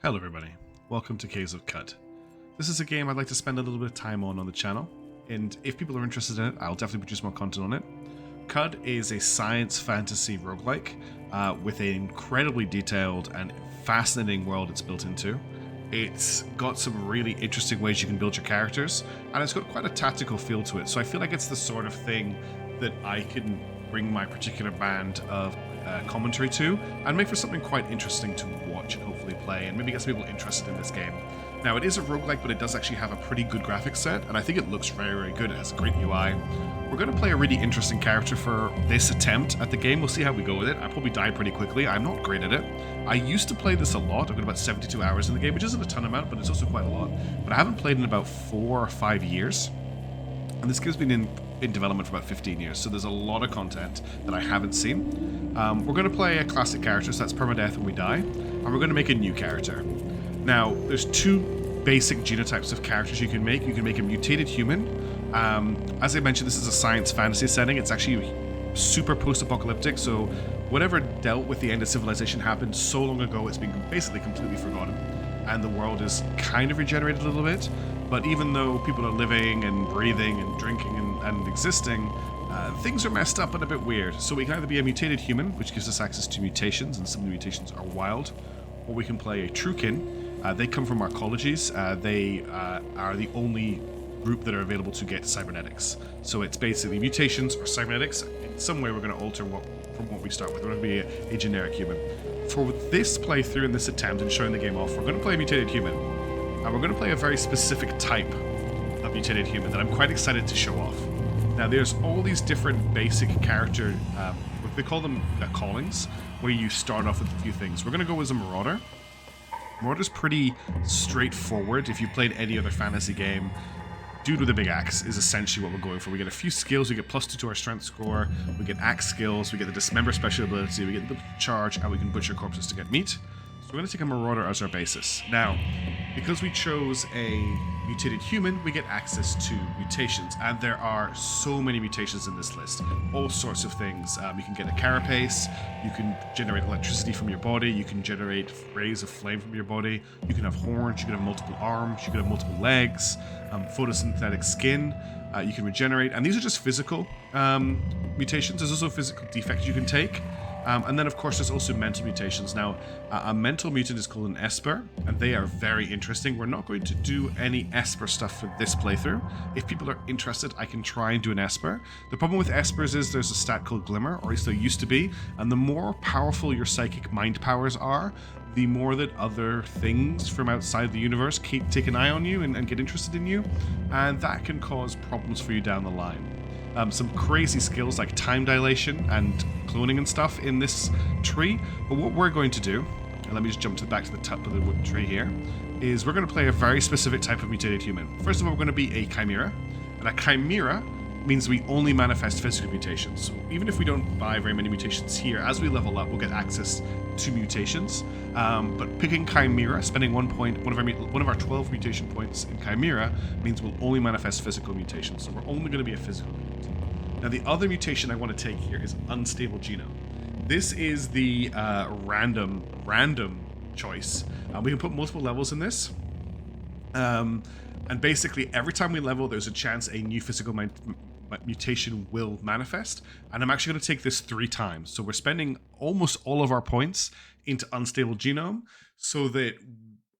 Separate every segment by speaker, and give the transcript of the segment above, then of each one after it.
Speaker 1: Hello everybody, welcome to Caves of Cut. This is a game I'd like to spend a little bit of time on the channel, and if people are interested in it, I'll definitely produce more content on it. Cud is a science fantasy roguelike with an incredibly detailed and fascinating world it's built into. It's got some really interesting ways you can build your characters, and it's got quite a tactical feel to it, so I feel like it's the sort of thing that I can bring my particular band of commentary to and make for something quite interesting to watch and hopefully play and maybe get some people interested in this game. Now, it is a roguelike, but it does actually have a pretty good graphics set, and I think it looks very, very good. It has a great UI. We're going to play a really interesting character for this attempt at the game. We'll see how we go with it. I probably die pretty quickly. I'm not great at it. I used to play this a lot. I've got about 72 hours in the game, which isn't a ton amount, but it's also quite a lot. But I haven't played in about 4 or 5 years. And this game's been in development for about 15 years, so there's a lot of content that I haven't seen. We're going to play a classic character, so that's permadeath when we die, and we're going to make a new character. Now, there's 2 basic genotypes of characters you can make. You can make a mutated human. As I mentioned, this is a science fantasy setting. It's actually super post-apocalyptic, so whatever dealt with the end of civilization happened so long ago, it's been basically completely forgotten, and the world is kind of regenerated a little bit. But even though people are living and breathing and drinking and existing, things are messed up and a bit weird. So we can either be a mutated human, which gives us access to mutations, and some of the mutations are wild, or we can play a truekin. They come from our colleges. They are the only group that are available to get cybernetics. So it's basically mutations or cybernetics. In some way, we're going to alter from what we start with. We're going to be a generic human. For this playthrough and this attempt and showing the game off, we're going to play a mutated human. And we're going to play a very specific type of mutated human that I'm quite excited to show off. Now, there's all these different basic character, they call them callings, where you start off with a few things. We're going to go as a Marauder. Marauder's pretty straightforward. If you've played any other fantasy game, dude with a big axe is essentially what we're going for. We get a few skills, we get +2 to our strength score, we get axe skills, we get the dismember special ability, we get the charge, and we can butcher corpses to get meat. So we're going to take a Marauder as our basis. Now, because we chose a mutated human, we get access to mutations, and there are so many mutations in this list. All sorts of things. You can get a carapace, you can generate electricity from your body, you can generate rays of flame from your body, you can have horns, you can have multiple arms, you can have multiple legs, photosynthetic skin, you can regenerate, and these are just physical mutations. There's also physical defects you can take. And then, of course, there's also mental mutations. Now, a mental mutant is called an Esper, and they are very interesting. We're not going to do any Esper stuff for this playthrough. If people are interested, I can try and do an Esper. The problem with Espers is there's a stat called Glimmer, or at least there used to be, and the more powerful your psychic mind powers are, the more that other things from outside the universe take an eye on you and get interested in you, and that can cause problems for you down the line. Some crazy skills like time dilation and cloning and stuff in this tree. But what we're going to do, and let me just jump back to the top of the wood tree here, is we're going to play a very specific type of mutated human. First of all, we're going to be a chimera. And a chimera means we only manifest physical mutations. So even if we don't buy very many mutations here, as we level up, we'll get access to mutations. But picking chimera, spending 1 point, one of our 12 mutation points in chimera, means we'll only manifest physical mutations. So we're only going to be a physical mutant. Now, the other mutation I want to take here is unstable genome. This is the random choice. We can put multiple levels in this. And basically, every time we level, there's a chance a new physical mutation will manifest. And I'm actually going to take this 3 times. So we're spending almost all of our points into unstable genome, so that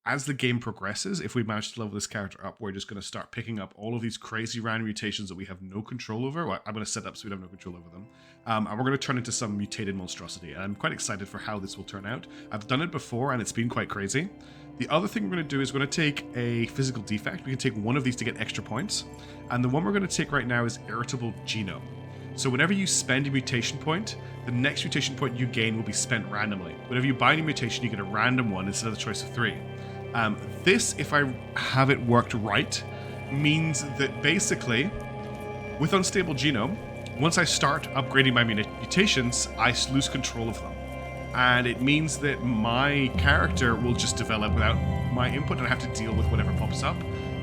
Speaker 1: as the game progresses, if we manage to level this character up, we're just going to start picking up all of these crazy random mutations that we have no control over. Well, I'm going to set up so we have no control over them. And we're going to turn into some mutated monstrosity. And I'm quite excited for how this will turn out. I've done it before, and it's been quite crazy. The other thing we're going to do is we're going to take a physical defect. We can take one of these to get extra points. And the one we're going to take right now is irritable genome. So whenever you spend a mutation point, the next mutation point you gain will be spent randomly. Whenever you buy a mutation, you get a random one instead of the choice of 3. This, if I have it worked right, means that basically, with unstable genome, once I start upgrading my mutations, I lose control of them. And it means that my character will just develop without my input, and I have to deal with whatever pops up.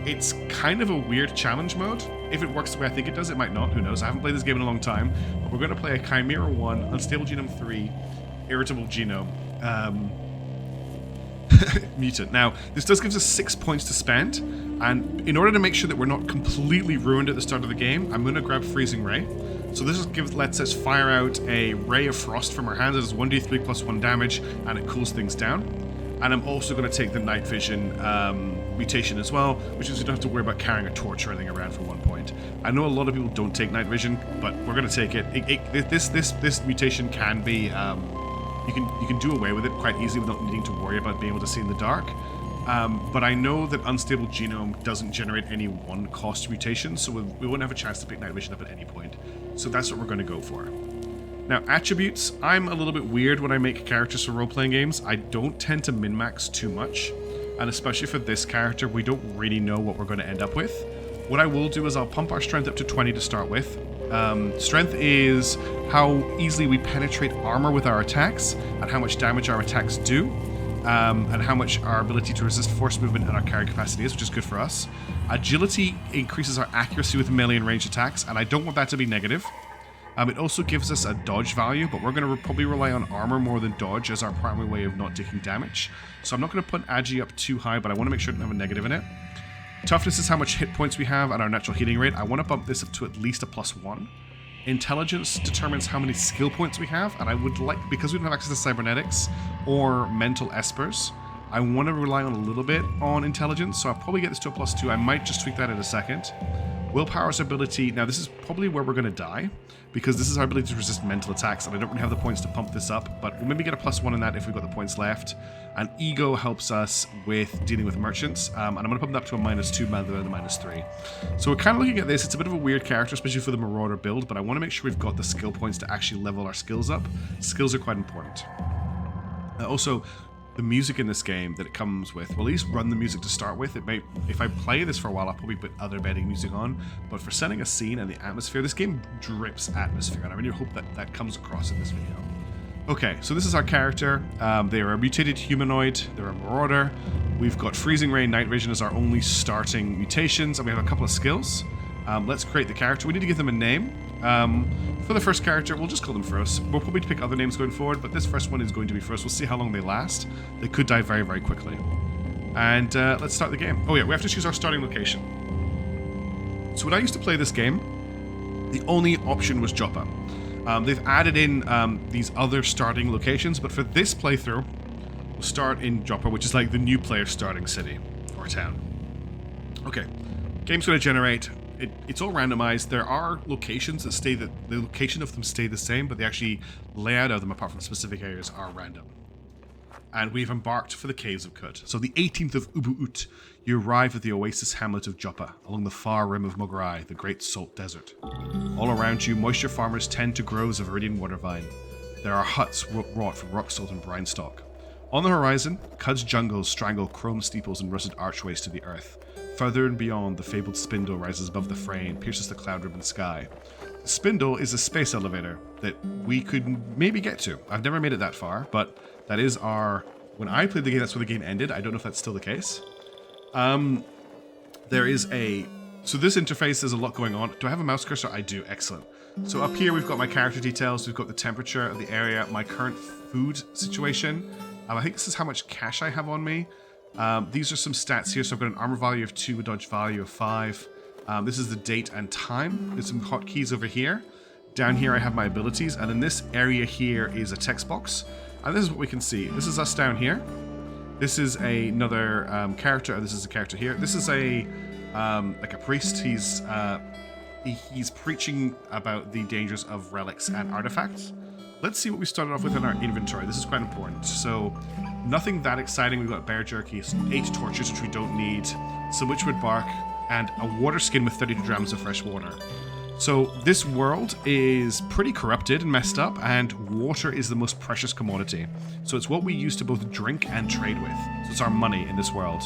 Speaker 1: It's kind of a weird challenge mode. If it works the way I think it does, it might not. Who knows? I haven't played this game in a long time. But we're going to play a Chimera 1, Unstable Genome 3, Irritable Genome. mutant. Now, this does give us 6 points to spend, and in order to make sure that we're not completely ruined at the start of the game, I'm going to grab Freezing Ray. So this lets us fire out a Ray of Frost from our hands. It does 1d3 plus 1 damage, and it cools things down. And I'm also going to take the Night Vision mutation as well, which means we don't have to worry about carrying a torch or anything around for 1 point. I know a lot of people don't take Night Vision, but we're going to take it. This mutation can be... You can do away with it quite easily without needing to worry about being able to see in the dark. But I know that Unstable Genome doesn't generate any one-cost mutations, so we won't have a chance to pick Night Vision up at any point. So that's what we're going to go for. Now, attributes. I'm a little bit weird when I make characters for role-playing games. I don't tend to min-max too much, and especially for this character, we don't really know what we're going to end up with. What I will do is I'll pump our strength up to 20 to start with. Strength is how easily we penetrate armor with our attacks, and how much damage our attacks do, and how much our ability to resist force movement and our carry capacity is, which is good for us. Agility increases our accuracy with melee and ranged attacks, and I don't want that to be negative. It also gives us a dodge value, but we're going to probably rely on armor more than dodge as our primary way of not taking damage. So I'm not going to put Agi up too high, but I want to make sure it doesn't have a negative in it. Toughness is how much hit points we have and our natural healing rate. I want to bump this up to at least a +1. Intelligence determines how many skill points we have, and I would like, because we don't have access to cybernetics or mental espers, I want to rely on a little bit on intelligence, so I'll probably get this to a +2. I might just tweak that in a second. Willpower's ability, now this is probably where we're going to die, because this is our ability to resist mental attacks, and I don't really have the points to pump this up, but we'll maybe get a +1 in that if we've got the points left. And Ego helps us with dealing with merchants, and I'm going to pump that up to a -2 rather than a -3. So we're kind of looking at this. It's a bit of a weird character, especially for the Marauder build, but I want to make sure we've got the skill points to actually level our skills up. Skills are quite important. Also, the music in this game that it comes with, we'll at least run the music to start with. It may, if I play this for a while, I'll probably put other bedding music on, but for setting a scene and the atmosphere, this game drips atmosphere, and I really hope that that comes across in this video. Okay, so this is our character. They are a mutated humanoid, they're a Marauder. We've got Freezing Ray and Night Vision as our only starting mutations, and we have a couple of skills. Let's create the character. We need to give them a name. For the first character, we'll just call them Frost. We'll probably pick other names going forward, but this first one is going to be Frost. We'll see how long they last. They could die very, very quickly. And let's start the game. Oh yeah, we have to choose our starting location. So when I used to play this game, the only option was Joppa. They've added in these other starting locations, but for this playthrough, we'll start in Joppa, which is like the new player's starting city or town. Okay, game's going to generate. It's all randomized. There are locations that the location of them stay the same, but the actually layout of them, apart from specific areas, are random. And we've embarked for the Caves of Kut. So the 18th of Ubu'ut, you arrive at the oasis hamlet of Joppa, along the far rim of Mograi, the great salt desert. All around you, moisture farmers tend to groves of Viridian water vine. There are huts wrought from rock salt and brine stock. On the horizon, Kut's jungles strangle chrome steeples and rusted archways to the earth. Further and beyond, the fabled spindle rises above the fray and pierces the cloud-ribbon sky. The spindle is a space elevator that we could maybe get to. I've never made it that far, but that is our... When I played the game, that's where the game ended. I don't know if that's still the case. There is a... So this interface, there's a lot going on. Do I have a mouse cursor? I do. Excellent. So up here, we've got my character details. We've got the temperature of the area, my current food situation. I think this is how much cash I have on me. These are some stats here. So I've got an armor value of 2, a dodge value of 5. This is the date and time. There's some hotkeys over here. Down here I have my abilities, and in this area here is a text box. And this is what we can see. This is us down here. This is another character. This is a character here. This is a like a priest. He's preaching about the dangers of relics and artifacts. Let's see what we started off with in our inventory. This is quite important. So nothing that exciting. We've got bear jerky, 8 torches, which we don't need, some witchwood bark, and a water skin with 32 grams of fresh water. So this world is pretty corrupted and messed up, and water is the most precious commodity. So it's what we use to both drink and trade with. So it's our money in this world.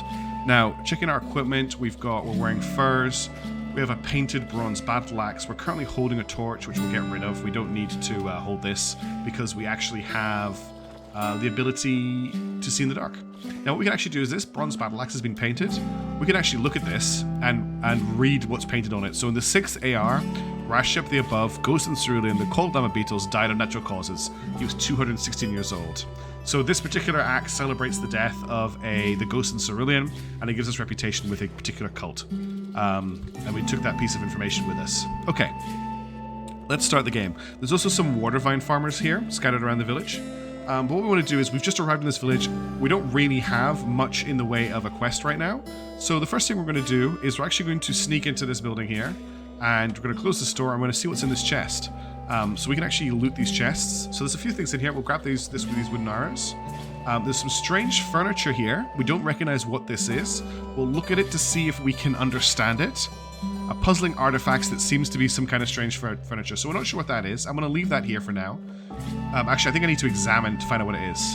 Speaker 1: Now, checking our equipment, we're wearing furs. We have a painted bronze battle axe. We're currently holding a torch, which we'll get rid of. We don't need to hold this because we actually have the ability to see in the dark. Now what we can actually do is this bronze battle axe has been painted. We can actually look at this and read what's painted on it. So in the 6th AR, Rashep the Above, Ghost and Cerulean, the Cold Dama Beatles died of natural causes. He was 216 years old. So this particular axe celebrates the death of the Ghost and Cerulean, and it gives us reputation with a particular cult. And we took that piece of information with us. Okay, let's start the game. There's also some water vine farmers here, scattered around the village. But what we want to do is, we've just arrived in this village. We don't really have much in the way of a quest right now. So the first thing we're going to do is we're actually going to sneak into this building here, and we're going to close the store. I'm going to see what's in this chest. So we can actually loot these chests. So there's a few things in here. We'll grab this with these wooden arrows. There's some strange furniture here. We don't recognize what this is. We'll look at it to see if we can understand it. A puzzling artifact that seems to be some kind of strange furniture. So we're not sure what that is. I'm going to leave that here for now. Actually, I think I need to examine to find out what it is.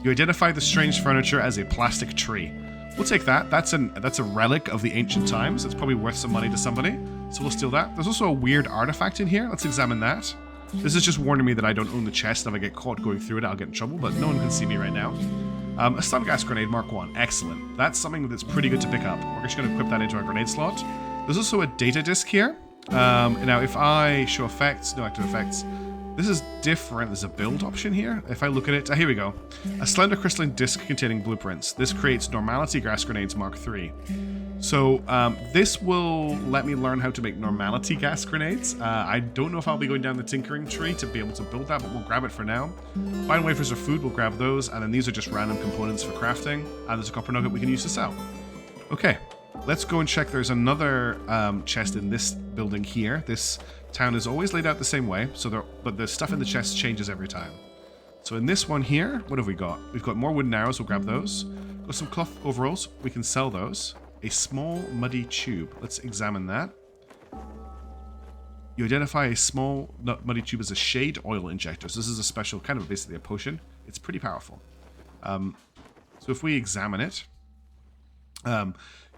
Speaker 1: You identify the strange furniture as a plastic tree. We'll take that. That's a relic of the ancient times. It's probably worth some money to somebody. So we'll steal that. There's also a weird artifact in here. Let's examine that. This is just warning me that I don't own the chest. If I get caught going through it, I'll get in trouble, but no one can see me right now. A stun gas grenade, Mark 1. Excellent. That's something that's pretty good to pick up. We're just going to equip that into our grenade slot. There's also a data disc here. Now, if I show effects, no active effects, this is different. There's a build option here. If I look at it, here we go. A slender crystalline disc containing blueprints. This creates normality gas grenades Mark 3. So this will let me learn how to make normality gas grenades. I don't know if I'll be going down the tinkering tree to be able to build that, but we'll grab it for now. Fine wafers are food, we'll grab those, and then these are just random components for crafting, and there's a copper nugget we can use to sell. Okay, let's go and check. There's another chest in this building here. This town is always laid out the same way, but the stuff in the chest changes every time. So in this one here, what have we got? We've got more wooden arrows, we'll grab those. Got some cloth overalls, we can sell those. A small muddy tube. Let's examine that. You identify a small muddy tube as a shade oil injector. So this is a special, kind of basically a potion. It's pretty powerful. So if we examine it,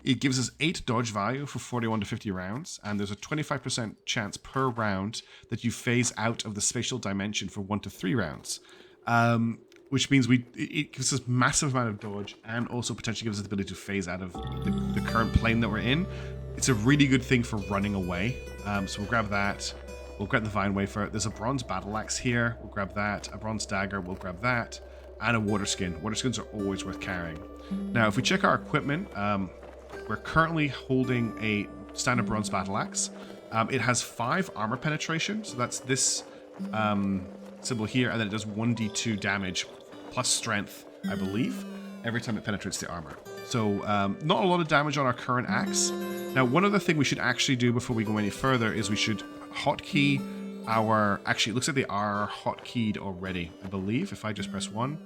Speaker 1: it gives us 8 dodge value for 41 to 50 rounds, and there's a 25% chance per round that you phase out of the spatial dimension for 1 to 3 rounds. Which means it gives us massive amount of dodge, and also potentially gives us the ability to phase out of the current plane that we're in. It's a really good thing for running away. So we'll grab that. We'll grab the vine wafer. There's a bronze battle axe here. We'll grab that. A bronze dagger. We'll grab that. And a water skin. Water skins are always worth carrying. Now, if we check our equipment, we're currently holding a standard bronze battle axe. It has 5 armor penetration. So that's this symbol here, and then it does 1d2 damage plus strength, I believe, every time it penetrates the armor. So not a lot of damage on our current axe. Now, one other thing we should actually do before we go any further is we should hotkey our... Actually, it looks like they are hotkeyed already, I believe, if I just press 1.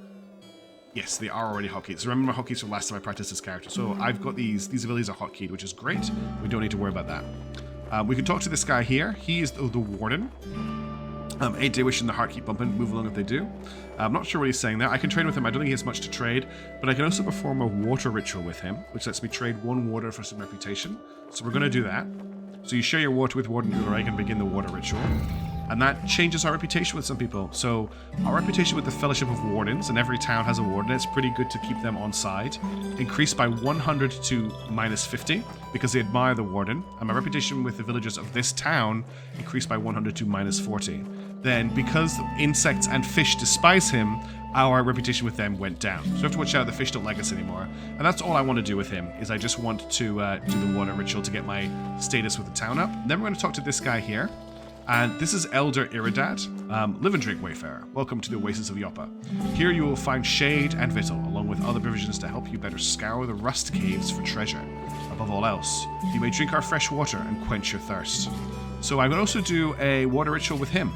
Speaker 1: Yes, they are already hotkeyed. So remember my hotkeys from last time I practiced this character. So I've got these abilities are hotkeyed, which is great. We don't need to worry about that. We can talk to this guy here. He is the warden. 8-day wish and the heart keep bumping. Move along if they do. I'm not sure what he's saying there. I can trade with him. I don't think he has much to trade, but I can also perform a water ritual with him, which lets me trade 1 water for some reputation. So we're going to do that. So you share your water with Warden Ulrich and begin the water ritual. And that changes our reputation with some people. So our reputation with the Fellowship of Wardens, and every town has a warden, it's pretty good to keep them on side. Increased by 100 to -50 because they admire the warden. And my reputation with the villagers of this town increased by 100 to -40. Then, because insects and fish despise him, our reputation with them went down. So we have to watch out the fish don't like us anymore. And that's all I want to do with him, is I just want to do the water ritual to get my status with the town up. Then we're going to talk to this guy here. And this is Elder Iridad, live and drink wayfarer. Welcome to the Oasis of Joppa. Here you will find shade and victual, along with other provisions to help you better scour the rust caves for treasure. Above all else, you may drink our fresh water and quench your thirst. So I'm going to also do a water ritual with him.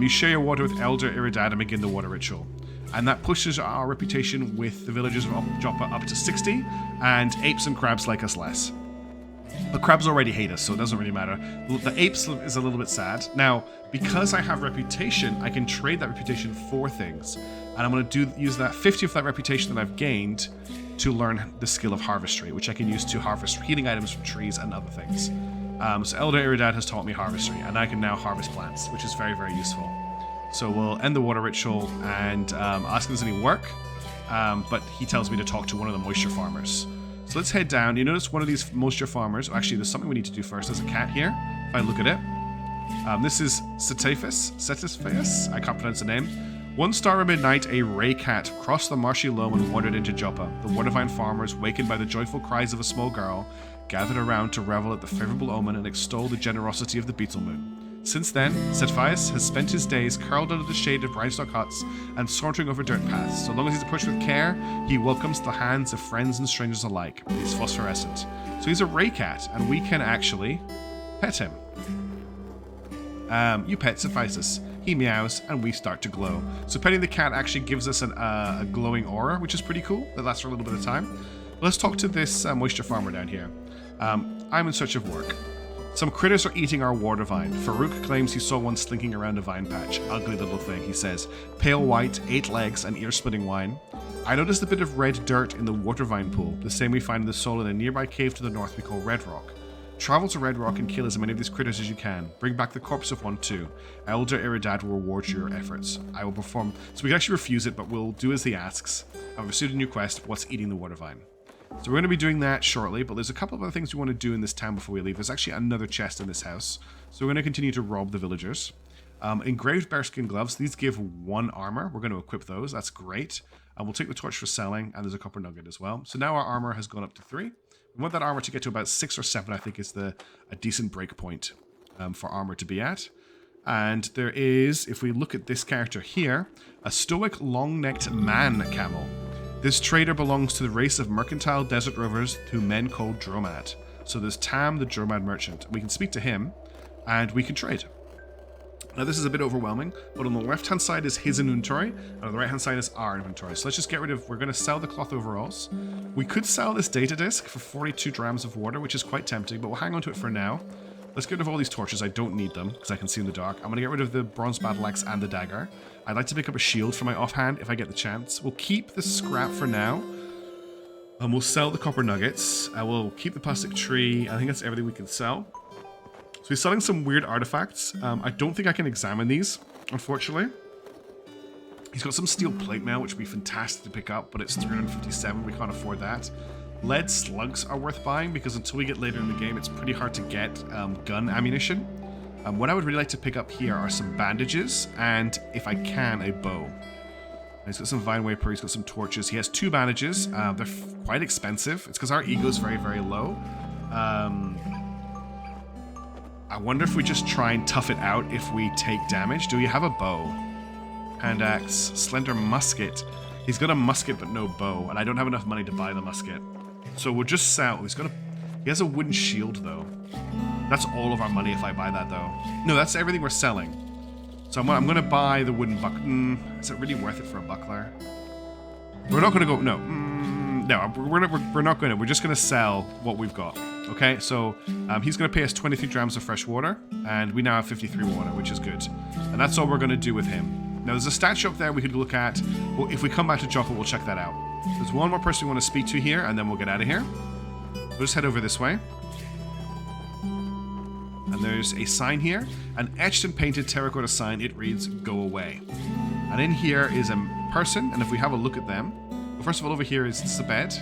Speaker 1: You share your water with Elder Iridad and begin the water ritual. And that pushes our reputation with the villagers of Joppa up to 60, and apes and crabs like us less. The crabs already hate us, so it doesn't really matter. The apes is a little bit sad. Now, because I have reputation, I can trade that reputation for things. And I'm going to use that 50 of that reputation that I've gained to learn the skill of harvestry, which I can use to harvest healing items from trees and other things. So Elder Iridad has taught me harvestry, and I can now harvest plants, which is very, very useful. So we'll end the water ritual and ask if there's any work. But he tells me to talk to one of the moisture farmers. So let's head down. You notice one of these moisture farmers. Actually, there's something we need to do first. There's a cat here. If I look at it. This is Cephas. I can't pronounce the name. One star at midnight, a ray cat crossed the marshy loam and wandered into Joppa. The watervine farmers, wakened by the joyful cries of a small girl, gathered around to revel at the favourable omen and extol the generosity of the beetle moon. Since then, Cephas has spent his days curled under the shade of grindstock huts and sauntering over dirt paths. So long as he's approached with care, he welcomes the hands of friends and strangers alike. He's phosphorescent. So he's a ray cat, and we can actually pet him. You pet Cephas. He meows, and we start to glow. So petting the cat actually gives us a glowing aura, which is pretty cool. That lasts for a little bit of time. Let's talk to this moisture farmer down here. I'm in search of work. Some critters are eating our water vine. Farouk claims he saw one slinking around a vine patch. Ugly little thing, he says. Pale white, 8 legs, and ear-splitting whine. I noticed a bit of red dirt in the water vine pool, the same we find in the soil in a nearby cave to the north we call Red Rock. Travel to Red Rock and kill as many of these critters as you can. Bring back the corpse of one too. Elder Iridad will reward you your efforts. I will perform. So we can actually refuse it, but we'll do as he asks. I've received a new quest. What's eating the water vine? So we're going to be doing that shortly, but there's a couple of other things we want to do in this town before we leave. There's actually another chest in this house. So we're going to continue to rob the villagers. Engraved bearskin gloves. These give 1 armor. We're going to equip those. That's great. And we'll take the torch for selling, and there's a copper nugget as well. So now our armor has gone up to 3. We want that armor to get to about 6 or 7, I think is a decent break point for armor to be at. And there is, if we look at this character here, a stoic long-necked man camel. This trader belongs to the race of mercantile desert rovers whom men call Dromad. So there's Tam, the Dromad merchant. We can speak to him, and we can trade. Now this is a bit overwhelming, but on the left-hand side is his inventory, and on the right-hand side is our inventory. So let's just get rid of, we're going to sell the cloth overalls. We could sell this data disk for 42 drams of water, which is quite tempting, but we'll hang on to it for now. Let's get rid of all these torches. I don't need them, because I can see in the dark. I'm going to get rid of the bronze battle axe and the dagger. I'd like to pick up a shield for my offhand if I get the chance. We'll keep the scrap for now. And we'll sell the copper nuggets. I will keep the plastic tree. I think that's everything we can sell. So he's selling some weird artifacts. I don't think I can examine these, unfortunately. He's got some steel plate mail, which would be fantastic to pick up, but it's 357. We can't afford that. Lead slugs are worth buying, because until we get later in the game, it's pretty hard to get gun ammunition. What I would really like to pick up here are some bandages, and, if I can, a bow. He's got some vine waper, he's got some torches. He has 2 bandages. They're quite expensive. It's because our ego is very, very low. I wonder if we just try and tough it out if we take damage. Do we have a bow? Hand axe, slender musket. He's got a musket but no bow, and I don't have enough money to buy the musket. So we'll just sell. He has a wooden shield though. That's all of our money if I buy that though. No, that's everything we're selling. So I'm going to buy the wooden buckler. Is it really worth it for a buckler? We're not going to go. No, no, we're not going to. We're just going to sell what we've got. Okay, so he's going to pay us 23 drams of fresh water, and we now have 53 water, which is good. And that's all we're going to do with him. Now, there's a stat shop there we could look at. Well, if we come back to Joppa, we'll check that out. There's one more person we want to speak to here, and then we'll get out of here. We'll just head over this way. And there's a sign here, an etched and painted terracotta sign. It reads, "Go away." And in here is a person, and if we have a look at them, well, first of all, over here is a bed.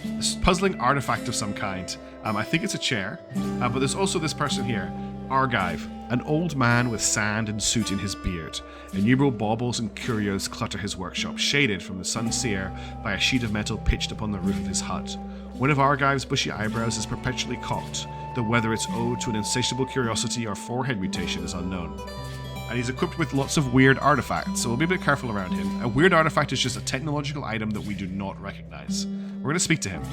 Speaker 1: This puzzling artifact of some kind. I think it's a chair, but there's also this person here, Argive, an old man with sand and soot in his beard. Innumerable baubles and curios clutter his workshop, shaded from the sun seer by a sheet of metal pitched upon the roof of his hut. One of Argive's bushy eyebrows is perpetually cocked, though whether it's owed to an insatiable curiosity or forehead mutation is unknown. And he's equipped with lots of weird artifacts, so we'll be a bit careful around him. A weird artifact is just a technological item that we do not recognize. We're going to speak to him.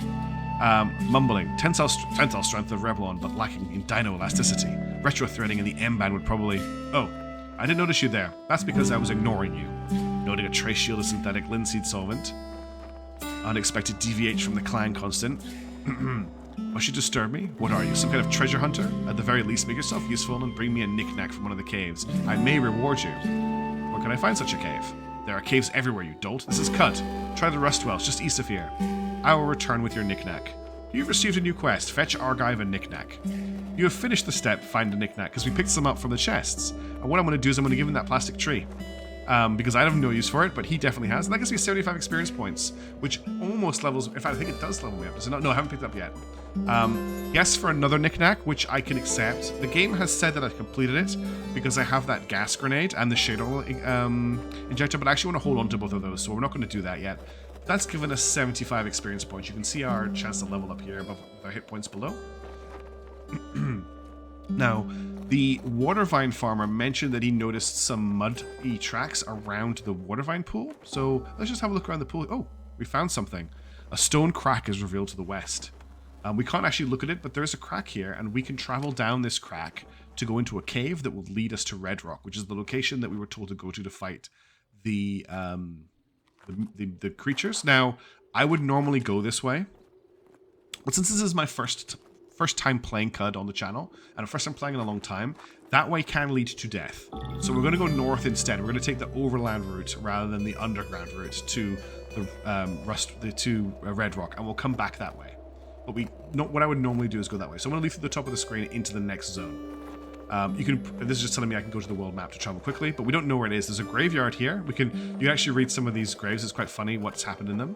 Speaker 1: Mumbling, tensile strength of Revlon, but lacking in dino elasticity. Retro-threading in the M-band would probably... Oh, I didn't notice you there. That's because I was ignoring you. Noting a trace shield of synthetic linseed solvent. Unexpected deviate from the clan constant. Must you disturb me? What are you, some kind of treasure hunter? At the very least, make yourself useful and bring me a knick-knack from one of the caves. I may reward you. Where can I find such a cave? There are caves everywhere, you dolt. This is Cut. Try the rust wells just east of here. I will return with your knick-knack. You've received a new quest. Fetch Argive a knick-knack. You have finished the step, find a knick-knack, because we picked some up from the chests. And what I'm going to do is I'm going to give him that plastic tree. because I have no use for it, but he definitely has. And that gives me 75 experience points, which almost levels. In fact, I think it does level me up. Does it not? No, I haven't picked it up yet. Yes, for another knickknack, which I can accept. The game has said that I've completed it because I have that gas grenade and the shade oil injector, but I actually want to hold on to both of those, so we're not going to do that yet. That's given us 75 experience points. You can see our chance to level up here above our hit points below. Now, the water vine farmer mentioned that he noticed some muddy tracks around the water vine pool. So let's just have a look around the pool. Oh, we found something. A stone crack is revealed to the west. We can't actually look at it, but there's a crack here, and we can travel down this crack to go into a cave that will lead us to Red Rock, which is the location that we were told to go to fight the creatures. Now, I would normally go this way, but since this is my first time playing CUD on the channel, and first time playing in a long time, that way can lead to death. So we're going to go north instead. We're going to take the overland route rather than the underground route to the Red Rock, and we'll come back that way. But what I would normally do is go that way. So I'm going to leave through the top of the screen into the next zone. This is just telling me I can go to the world map to travel quickly, but we don't know where it is. There's a graveyard here. You can actually read some of these graves. It's quite funny what's happened in them.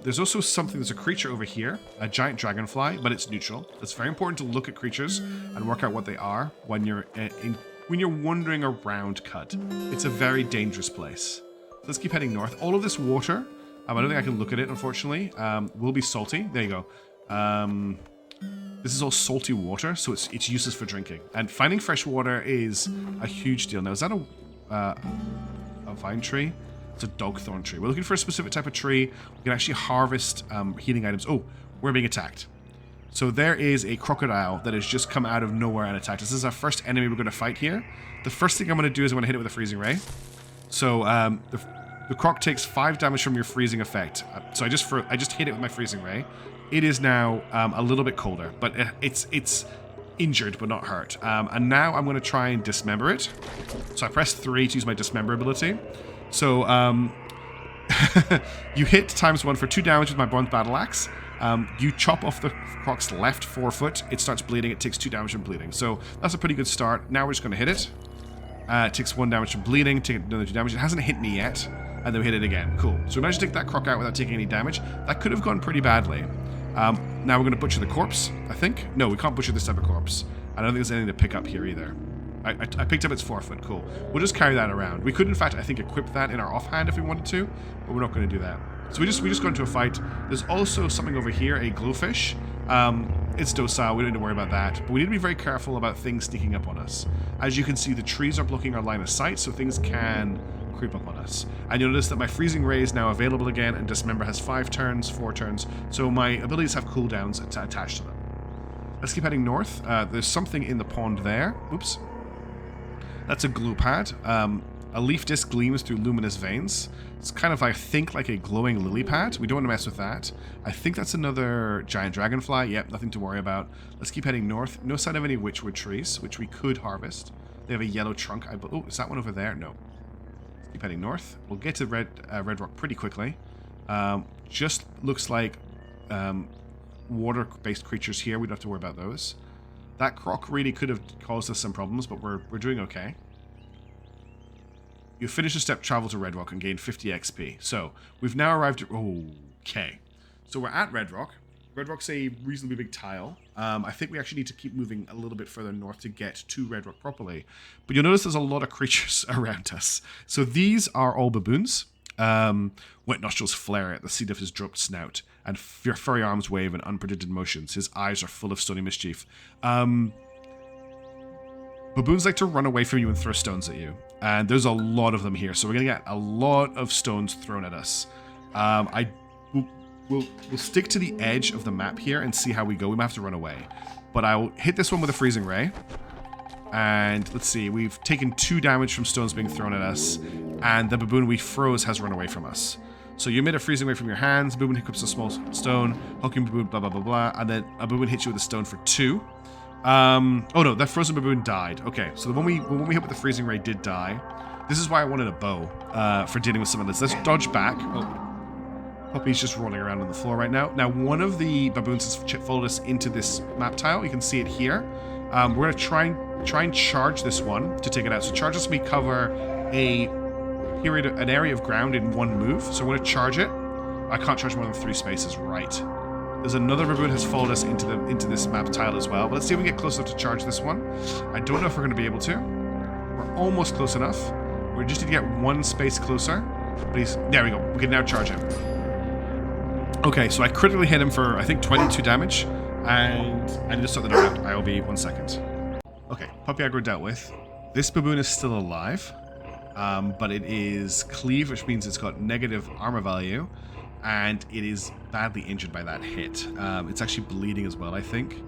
Speaker 1: There's also there's a creature over here, a giant dragonfly, but it's neutral. It's very important to look at creatures and work out what they are when you're wandering around CUD. It's a very dangerous place. So let's keep heading north. All of this water, I don't think I can look at it, unfortunately, will be salty. There you go. This is all salty water, so it's useless for drinking. And finding fresh water is a huge deal. Now, is that a vine tree? It's a dogthorn tree. We're looking for a specific type of tree. We can actually harvest healing items. Oh, we're being attacked. So there is a crocodile that has just come out of nowhere and attacked us. This is our first enemy we're going to fight here. The first thing I'm going to do is I'm going to hit it with a freezing ray. So the croc takes 5 damage from your freezing effect. So I just hit it with my freezing ray. It is now a little bit colder, but it's injured but not hurt. And now I'm going to try and dismember it. So I press 3 to use my dismember ability. So you hit ×1 for 2 damage with my bronze battle axe. You chop off the croc's left forefoot. It starts bleeding. It takes 2 damage from bleeding. So that's a pretty good start. Now we're just going to hit it. It takes 1 damage from bleeding. Take another 2 damage. It hasn't hit me yet. And then we hit it again. Cool. So we managed to take that croc out without taking any damage. That could have gone pretty badly. Now we're going to butcher the corpse, I think. No, we can't butcher this type of corpse. I don't think there's anything to pick up here either. I picked up its forefoot. Cool. We'll just carry that around. We could, in fact, I think, equip that in our offhand if we wanted to, but we're not going to do that. So we just got into a fight. There's also something over here, a glowfish. It's docile. We don't need to worry about that. But we need to be very careful about things sneaking up on us. As you can see, the trees are blocking our line of sight, so things can creep up on us. And you'll notice that my freezing ray is now available again, and dismember has 4 turns, so my abilities have cooldowns attached to them. Let's keep heading north. There's something in the pond there. Oops. That's a glue pad. A leaf disc gleams through luminous veins. It's kind of, I think, like a glowing lily pad. We don't want to mess with that. I think that's another giant dragonfly. Yep, nothing to worry about. Let's keep heading north. No sign of any witchwood trees, which we could harvest. They have a yellow trunk. Oh, is that one over there? No. Let's keep heading north. We'll get to Red Rock pretty quickly. Just looks like water-based creatures here. We don't have to worry about those. That croc really could have caused us some problems, but we're doing okay. You finish a step, travel to Red Rock, and gain 50 XP. So, we've now arrived at... Okay. So we're at Red Rock. Red Rock's a reasonably big tile. I think we actually need to keep moving a little bit further north to get to Red Rock properly. But you'll notice there's a lot of creatures around us. So these are all baboons. Wet nostrils flare at the seat of his dropped snout, and furry arms wave in unpredicted motions. His eyes are full of stony mischief. Baboons like to run away from you and throw stones at you. And there's a lot of them here, so we're going to get a lot of stones thrown at us. We'll stick to the edge of the map here and see how we go. We might have to run away. But I'll hit this one with a freezing ray. And let's see, we've taken 2 damage from stones being thrown at us. And the baboon we froze has run away from us. So you emit a freezing ray from your hands, a baboon hiccups a small stone, hooking baboon, blah, blah, blah, blah. And then a baboon hits you with a stone for 2. Oh no, that frozen baboon died. Okay, so the one we hit with the freezing ray did die. This is why I wanted a bow for dealing with some of this. Let's dodge back. Oh, Puppy's just rolling around on the floor right now. Now, one of the baboons has followed us into this map tile. You can see it here. We're gonna try and charge this one to take it out. So charge lets me cover a period, an area of ground in one move. So I'm going to charge it. I can't charge more than 3 spaces. Right. There's another baboon has followed us into this map tile as well. But let's see if we can get close enough to charge this one. I don't know if we're going to be able to. We're almost close enough. We just need to get 1 space closer. But he's... There we go. We can now charge him. Okay, so I critically hit him for, I think, 22 damage. And I need to start the round. IOB, 1 second. Okay, puppy aggro dealt with. This baboon is still alive. But it is cleave, which means it's got negative armor value. And it is badly injured by that hit. It's actually bleeding as well, I think.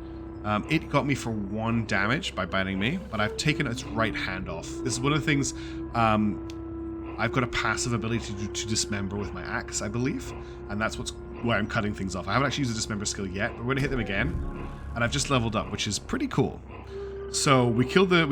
Speaker 1: It got me for 1 damage by biting me, but I've taken its right hand off. This is one of the things... I've got a passive ability to dismember with my axe, I believe. And that's where I'm cutting things off. I haven't actually used the dismember skill yet, but we're going to hit them again. And I've just leveled up, which is pretty cool. So we killed that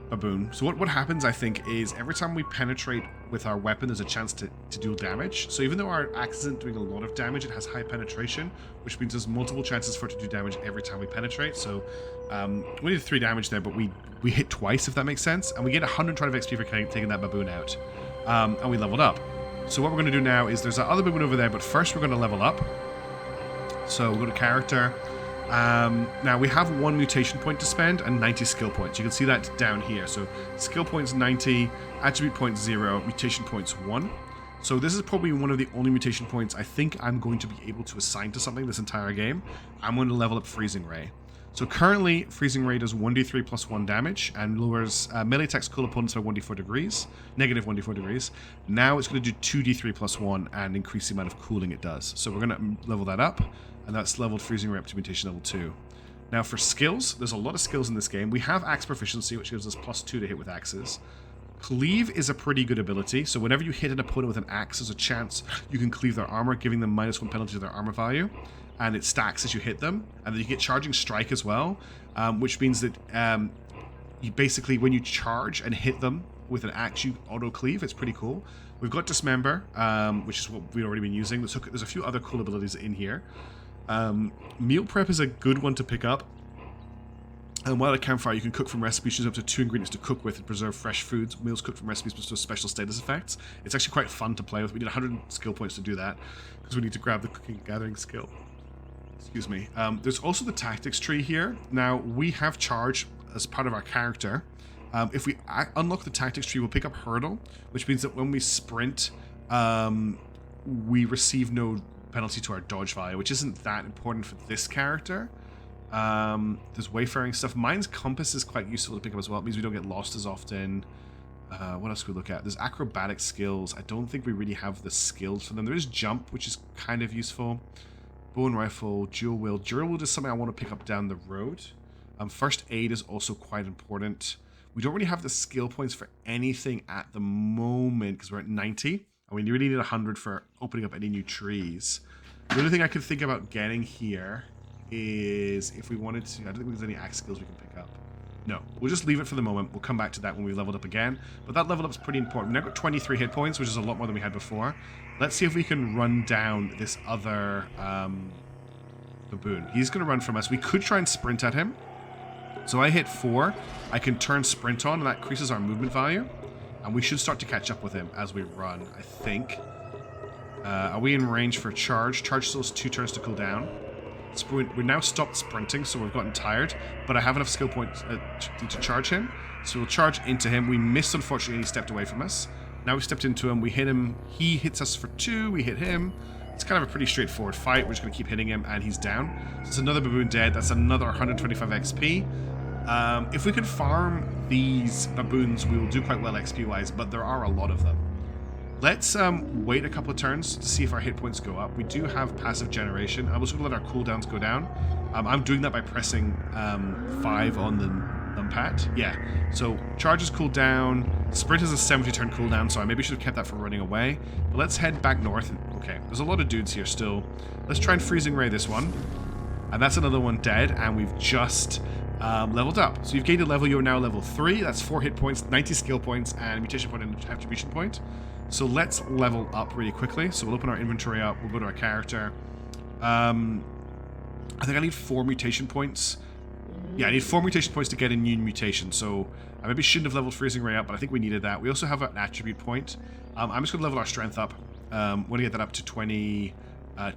Speaker 1: baboon. So what happens, I think, is every time we penetrate with our weapon, there's a chance to deal damage. So even though our axe isn't doing a lot of damage, it has high penetration, which means there's multiple chances for it to do damage every time we penetrate. So we did 3 damage there, but we hit twice, if that makes sense. And we get 125 XP for taking that baboon out. And we leveled up. So what we're going to do now is there's that other baboon over there, but first we're going to level up. So we'll go to character. Now we have 1 mutation point to spend and 90 skill points. You can see that down here. So skill points 90, attribute points 0, mutation points 1. So this is probably one of the only mutation points I think I'm going to be able to assign to something this entire game. I'm going to level up Freezing Ray. So currently, Freezing Ray does 1d3 plus 1 damage and lowers melee attacks cool opponents by 1d4 degrees, negative 1d4 degrees. Now it's going to do 2d3 plus 1 and increase the amount of cooling it does. So we're going to level that up, and that's leveled Freezing Ray up to mutation level 2. Now for skills, there's a lot of skills in this game. We have axe proficiency, which gives us +2 to hit with axes. Cleave is a pretty good ability, so whenever you hit an opponent with an axe, there's a chance you can cleave their armor, giving them -1 penalty to their armor value. And it stacks as you hit them, and then you get charging strike as well, which means that you basically, when you charge and hit them with an axe, you auto cleave. It's pretty cool. We've got dismember, which is what we've already been using. There's a few other cool abilities in here. Meal prep is a good one to pick up. And while at campfire, you can cook from recipes, choose up to 2 ingredients to cook with and preserve fresh foods. Meals cooked from recipes bestow special status effects. It's actually quite fun to play with. We need 100 skill points to do that because we need to grab the cooking and gathering skill. Excuse me. There's also the tactics tree here. Now, we have charge as part of our character. If we unlock the tactics tree, we'll pick up hurdle, which means that when we sprint, we receive no penalty to our dodge value, which isn't that important for this character. There's wayfaring stuff. Mine's compass is quite useful to pick up as well. It means we don't get lost as often. What else can we look at? There's acrobatic skills. I don't think we really have the skills for them. There is jump, which is kind of useful. Bow and rifle, dual wield. Dual wield is something I want to pick up down the road. First aid is also quite important. We don't really have the skill points for anything at the moment because we're at 90. And we really need 100 for opening up any new trees. The only thing I could think about getting here is if we wanted to... I don't think there's any axe skills we can pick up. No, we'll just leave it for the moment. We'll come back to that when we've leveled up again. But that level up is pretty important. We've now got 23 hit points, which is a lot more than we had before. Let's see if we can run down this other baboon. He's going to run from us. We could try and sprint at him. So I hit 4. I can turn sprint on, and that increases our movement value. And we should start to catch up with him as we run, I think. Are we in range for charge? Charge still has 2 turns to cool down. We're now stopped sprinting, so we've gotten tired, but I have enough skill points to charge him. So we'll charge into him. We missed, unfortunately, and he stepped away from us. Now we stepped into him. We hit him. He hits us for 2. We hit him. It's kind of a pretty straightforward fight. We're just going to keep hitting him, and he's down. So it's another baboon dead. That's another 125 XP. If we could farm these baboons, we will do quite well XP-wise, but there are a lot of them. Let's wait a couple of turns to see if our hit points go up. We do have passive generation. I'm also going to let our cooldowns go down. I'm doing that by pressing 5 on the numpad. Yeah, so charges cool down. Sprint is a 70-turn cooldown, so I maybe should have kept that from running away. But let's head back north. Okay, there's a lot of dudes here still. Let's try and Freezing Ray this one. And that's another one dead, and we've just... leveled up. So you've gained a level, you're now level 3. That's 4 hit points, 90 skill points, and mutation point and attribution point. So let's level up really quickly. So we'll open our inventory up, we'll go to our character. I think I need 4 mutation points. Yeah, I need 4 mutation points to get a new mutation. So I maybe shouldn't have leveled Freezing Ray up, but I think we needed that. We also have an attribute point. I'm just going to level our strength up. Want to get that up to 22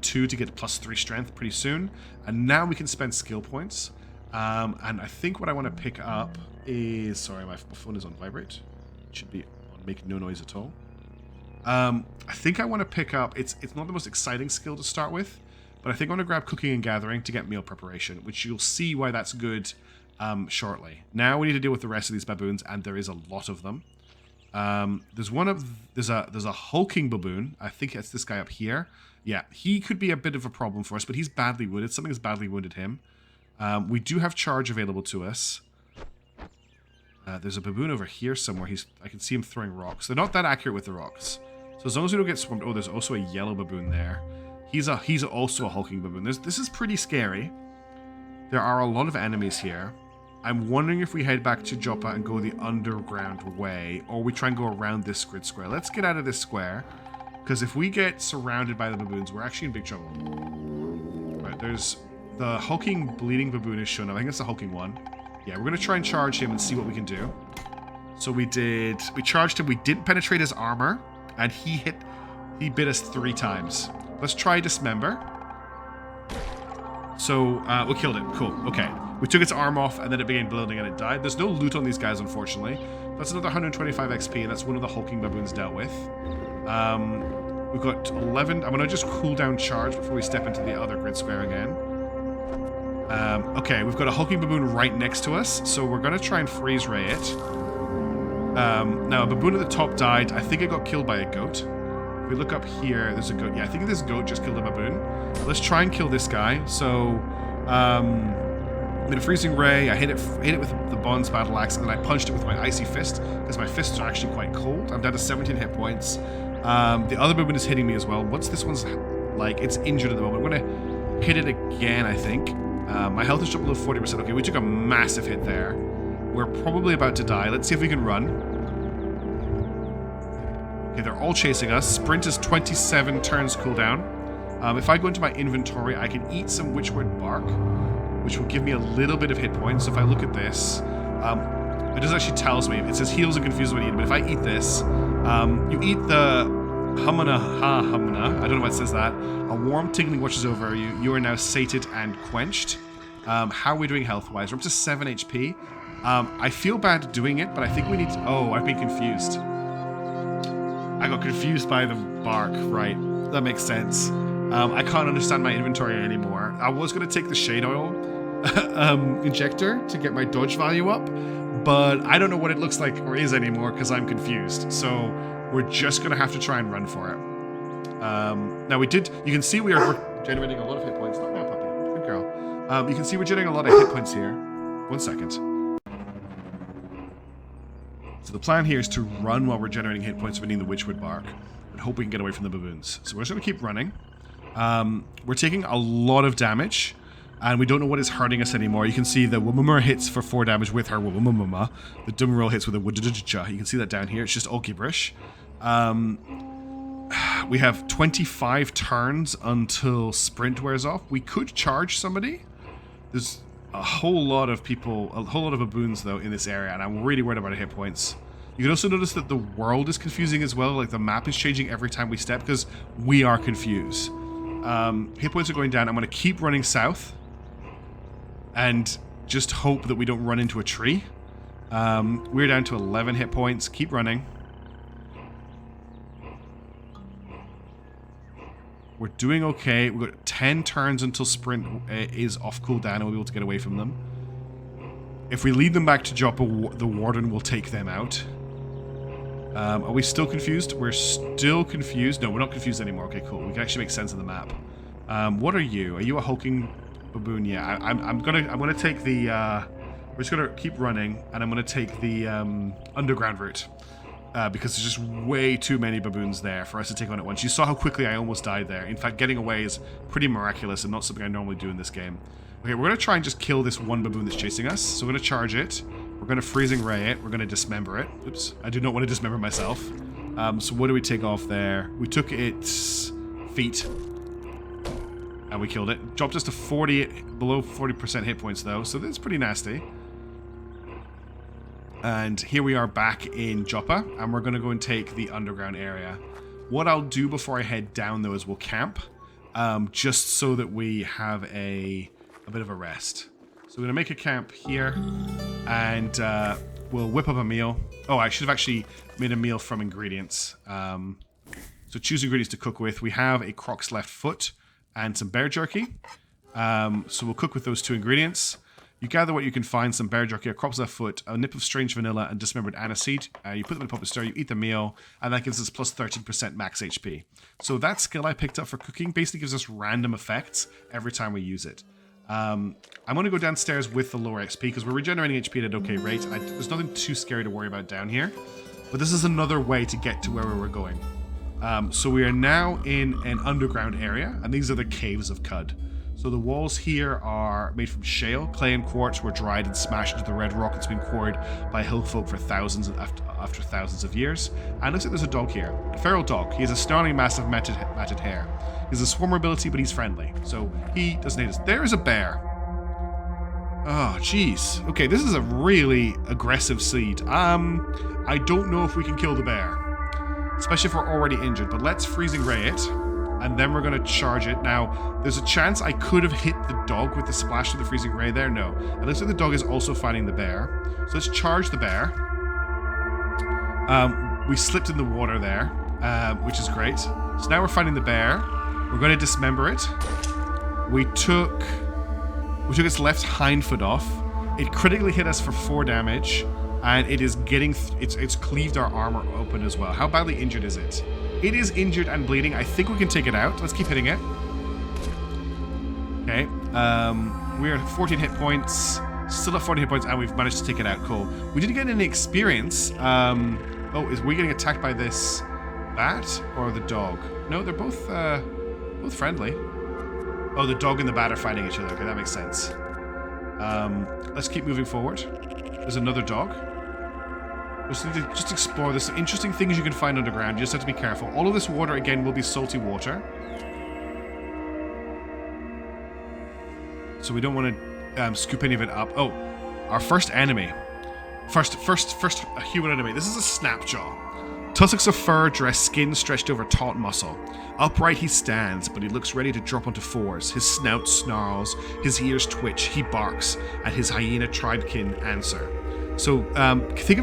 Speaker 1: to get +3 strength pretty soon. And now we can spend skill points. And I think what I want to pick up is... Sorry, my phone is on vibrate. It should be on make no noise at all. I think I want to pick up... It's not the most exciting skill to start with, but I think I want to grab Cooking and Gathering to get meal preparation, which you'll see why that's good shortly. Now we need to deal with the rest of these baboons, and there is a lot of them. There's a hulking baboon. I think it's this guy up here. Yeah, he could be a bit of a problem for us, but he's badly wounded. Something has badly wounded him. We do have charge available to us. There's a baboon over here somewhere. I can see him throwing rocks. They're not that accurate with the rocks. So as long as we don't get swarmed... Oh, there's also a yellow baboon there. He's also a hulking baboon. This is pretty scary. There are a lot of enemies here. I'm wondering if we head back to Joppa and go the underground way, or we try and go around this grid square. Let's get out of this square, because if we get surrounded by the baboons, we're actually in big trouble. Right, there's the hulking bleeding baboon is shown up. I think that's the hulking one. Yeah, we're going to try and charge him and see what we can do. So we charged him, we didn't penetrate his armor, and he bit us 3 times. Let's try Dismember. So, we killed it. Cool. Okay. We took its arm off, and then it began bleeding, and it died. There's no loot on these guys, unfortunately. That's another 125 XP, and that's one of the hulking baboons dealt with. We've got 11. I'm going to just cool down charge before we step into the other grid square again. Okay, we've got a hulking baboon right next to us, so we're going to try and freeze ray it. Now, a baboon at the top died. I think it got killed by a goat. If we look up here, there's a goat. Yeah, I think this goat just killed a baboon. Let's try and kill this guy. So, with a freezing ray, I hit it with the Bond's battle axe, and then I punched it with my icy fist, because my fists are actually quite cold. I'm down to 17 hit points. The other baboon is hitting me as well. What's this one's like? It's injured at the moment. I'm going to hit it again, I think. My health is dropped below 40%. Okay, we took a massive hit there. We're probably about to die. Let's see if we can run. Okay, they're all chasing us. Sprint is 27 turns cooldown. If I go into my inventory, I can eat some witchwood bark, which will give me a little bit of hit points. So if I look at this, it doesn't actually tells me. It says heals and confuses when I eat it, but if I eat this, you eat the humana, I don't know why it says that. A warm tingling washes over you. You are now sated and quenched. How are we doing health-wise? We're up to 7 HP. I feel bad doing it, but I think we need to... Oh, I've been confused. I got confused by the bark, right. That makes sense. I can't understand my inventory anymore. I was going to take the shade oil injector to get my dodge value up, but I don't know what it looks like or is anymore because I'm confused. So we're just going to have to try and run for it. Now you can see we're generating a lot of hit points. Not now, puppy. Good girl. You can see we're generating a lot of hit points here. 1 second. So the plan here is to run while we're generating hit points, winning the witchwood bark, and hope we can get away from the baboons. So we're just going to keep running. We're taking a lot of damage, and we don't know what is hurting us anymore. You can see the Wumama hits for 4 damage with her Wumama. The Dummeril hits with a Wudududja. You can see that down here. It's just all gibberish. We have 25 turns until sprint wears off. We could charge somebody. There's a whole lot of people, a whole lot of baboons, though, in this area, and I'm really worried about our hit points. You can also notice that the world is confusing as well. Like, the map is changing every time we step because we are confused. Hit points are going down. I'm going to keep running south and just hope that we don't run into a tree. We're down to 11 hit points. Keep running. We're doing okay. We've got 10 turns until sprint is off cooldown and we'll be able to get away from them. If we lead them back to Joppa, the warden will take them out. Are we still confused? We're still confused. No, we're not confused anymore. Okay, cool. We can actually make sense of the map. What are you? Are you a hulking baboon? Yeah, I'm gonna take the. We're just gonna keep running, and I'm gonna take the underground route because there's just way too many baboons there for us to take on at once. You saw how quickly I almost died there. In fact, getting away is pretty miraculous and not something I normally do in this game. Okay, we're gonna try and just kill this one baboon that's chasing us. So we're gonna charge it. We're going to freezing ray it. We're going to dismember it. Oops. I do not want to dismember myself. So what do we take off there? We took its feet. And we killed it. Dropped us to below 40% hit points, though. So that's pretty nasty. And here we are back in Joppa, and we're going to go and take the underground area. What I'll do before I head down, though, is we'll camp, just so that we have a bit of a rest. So we're going to make a camp here, and we'll whip up a meal. Oh, I should have actually made a meal from ingredients. So choose ingredients to cook with. We have a croc's left foot and some bear jerky. So we'll cook with those 2 ingredients. You gather what you can find, some bear jerky, a croc's left foot, a nip of strange vanilla, and dismembered aniseed. You put them in a pot of stir, you eat the meal, and that gives us plus 13% max HP. So that skill I picked up for cooking basically gives us random effects every time we use it. I'm going to go downstairs with the lower XP, because we're regenerating HP at an okay rate. There's nothing too scary to worry about down here. But this is another way to get to where we were going. So we are now in an underground area, and these are the caves of Cud. So the walls here are made from shale, clay, and quartz were dried and smashed into the red rock that's been quarried by hill folk for after thousands of years. And looks like there's a dog here, a feral dog. He has a snarling mass of matted hair. He has a swarm ability, but he's friendly, so he doesn't hate us. There is a bear. Oh, jeez. Okay, this is a really aggressive seed. I don't know if we can kill the bear, especially if we're already injured, but let's freezing ray it. And then we're going to charge it. Now, there's a chance I could have hit the dog with the splash of the freezing ray there. No. It looks like the dog is also fighting the bear. So let's charge the bear. We slipped in the water there, which is great. So now we're fighting the bear. We're going to dismember it. We took its left hind foot off. It critically hit us for 4 damage. And it is getting... It's cleaved our armor open as well. How badly injured is it? It is injured and bleeding. I think we can take it out. Let's keep hitting it. Okay. We're at 14 hit points. Still at 40 hit points, and we've managed to take it out. Cool. We didn't get any experience. Is we getting attacked by this bat or the dog? No, they're both friendly. Oh, the dog and the bat are fighting each other. Okay, that makes sense. Let's keep moving forward. There's another dog. Just explore. There's some interesting things you can find underground. You just have to be careful. All of this water, again, will be salty water. So we don't want to scoop any of it up. Oh, our first enemy. First human enemy. This is a snapjaw. Tussocks of fur, dressed skin stretched over taut muscle. Upright he stands, but he looks ready to drop onto 4s. His snout snarls, his ears twitch, he barks, and his hyena tribekin answer. So I think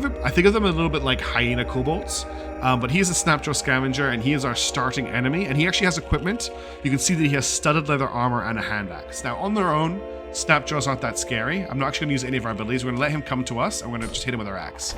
Speaker 1: of them a little bit like hyena kobolds, but he is a snapjaw scavenger, and he is our starting enemy, and he actually has equipment. You can see that he has studded leather armor and a hand axe. Now, on their own, snapjaws aren't that scary. I'm not actually going to use any of our abilities. We're going to let him come to us, and we're going to just hit him with our axe.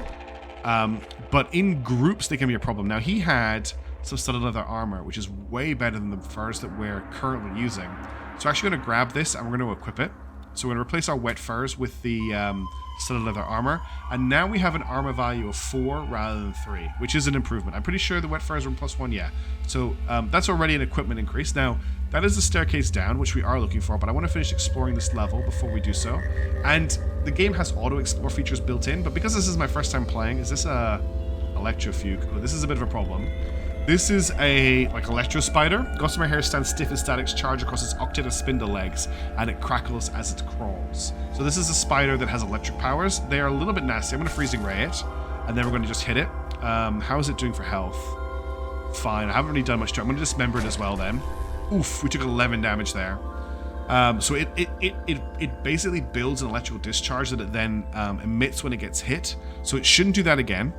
Speaker 1: But in groups, they can be a problem. Now, he had some studded leather armor, which is way better than the furs that we're currently using. So we're actually going to grab this, and we're going to equip it. So we're going to replace our wet furs with the studded leather armor, and now we have an armor value of 4 rather than 3, which is an improvement. I'm pretty sure the wet furs were +1, yeah. So that's already an equipment increase. Now, that is the staircase down, which we are looking for, but I want to finish exploring this level before we do so. And the game has auto-explore features built in, but because this is my first time playing, is this a electrofuge? Oh, this is a bit of a problem. This is a electro spider. Gossamer hair stands stiff as statics charge across its octet of spindle legs, and it crackles as it crawls. So this is a spider that has electric powers. They are a little bit nasty. I'm going to freezing ray it, and then we're going to just hit it. How is it doing for health? Fine. I haven't really done much to it. I'm going to dismember it as well then. Oof, we took 11 damage there. So it basically builds an electrical discharge that it then emits when it gets hit. So it shouldn't do that again,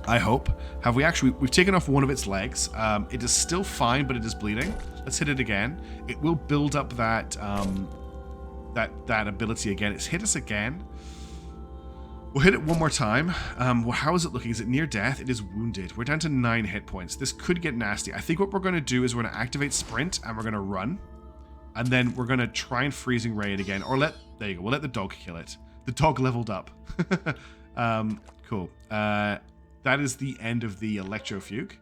Speaker 1: I hope. We've taken off one of its legs. It is still fine, but it is bleeding. Let's hit it again. It will build up that that ability again. It's hit us again. We'll hit it one more time. How is it looking? Is it near death? It is wounded. We're down to 9 hit points. This could get nasty. I think what we're going to do is we're going to activate sprint, and we're going to run. And then we're going to try and freezing ray it again. Or there you go. We'll let the dog kill it. The dog leveled up. Cool. That is the end of the electrofuge.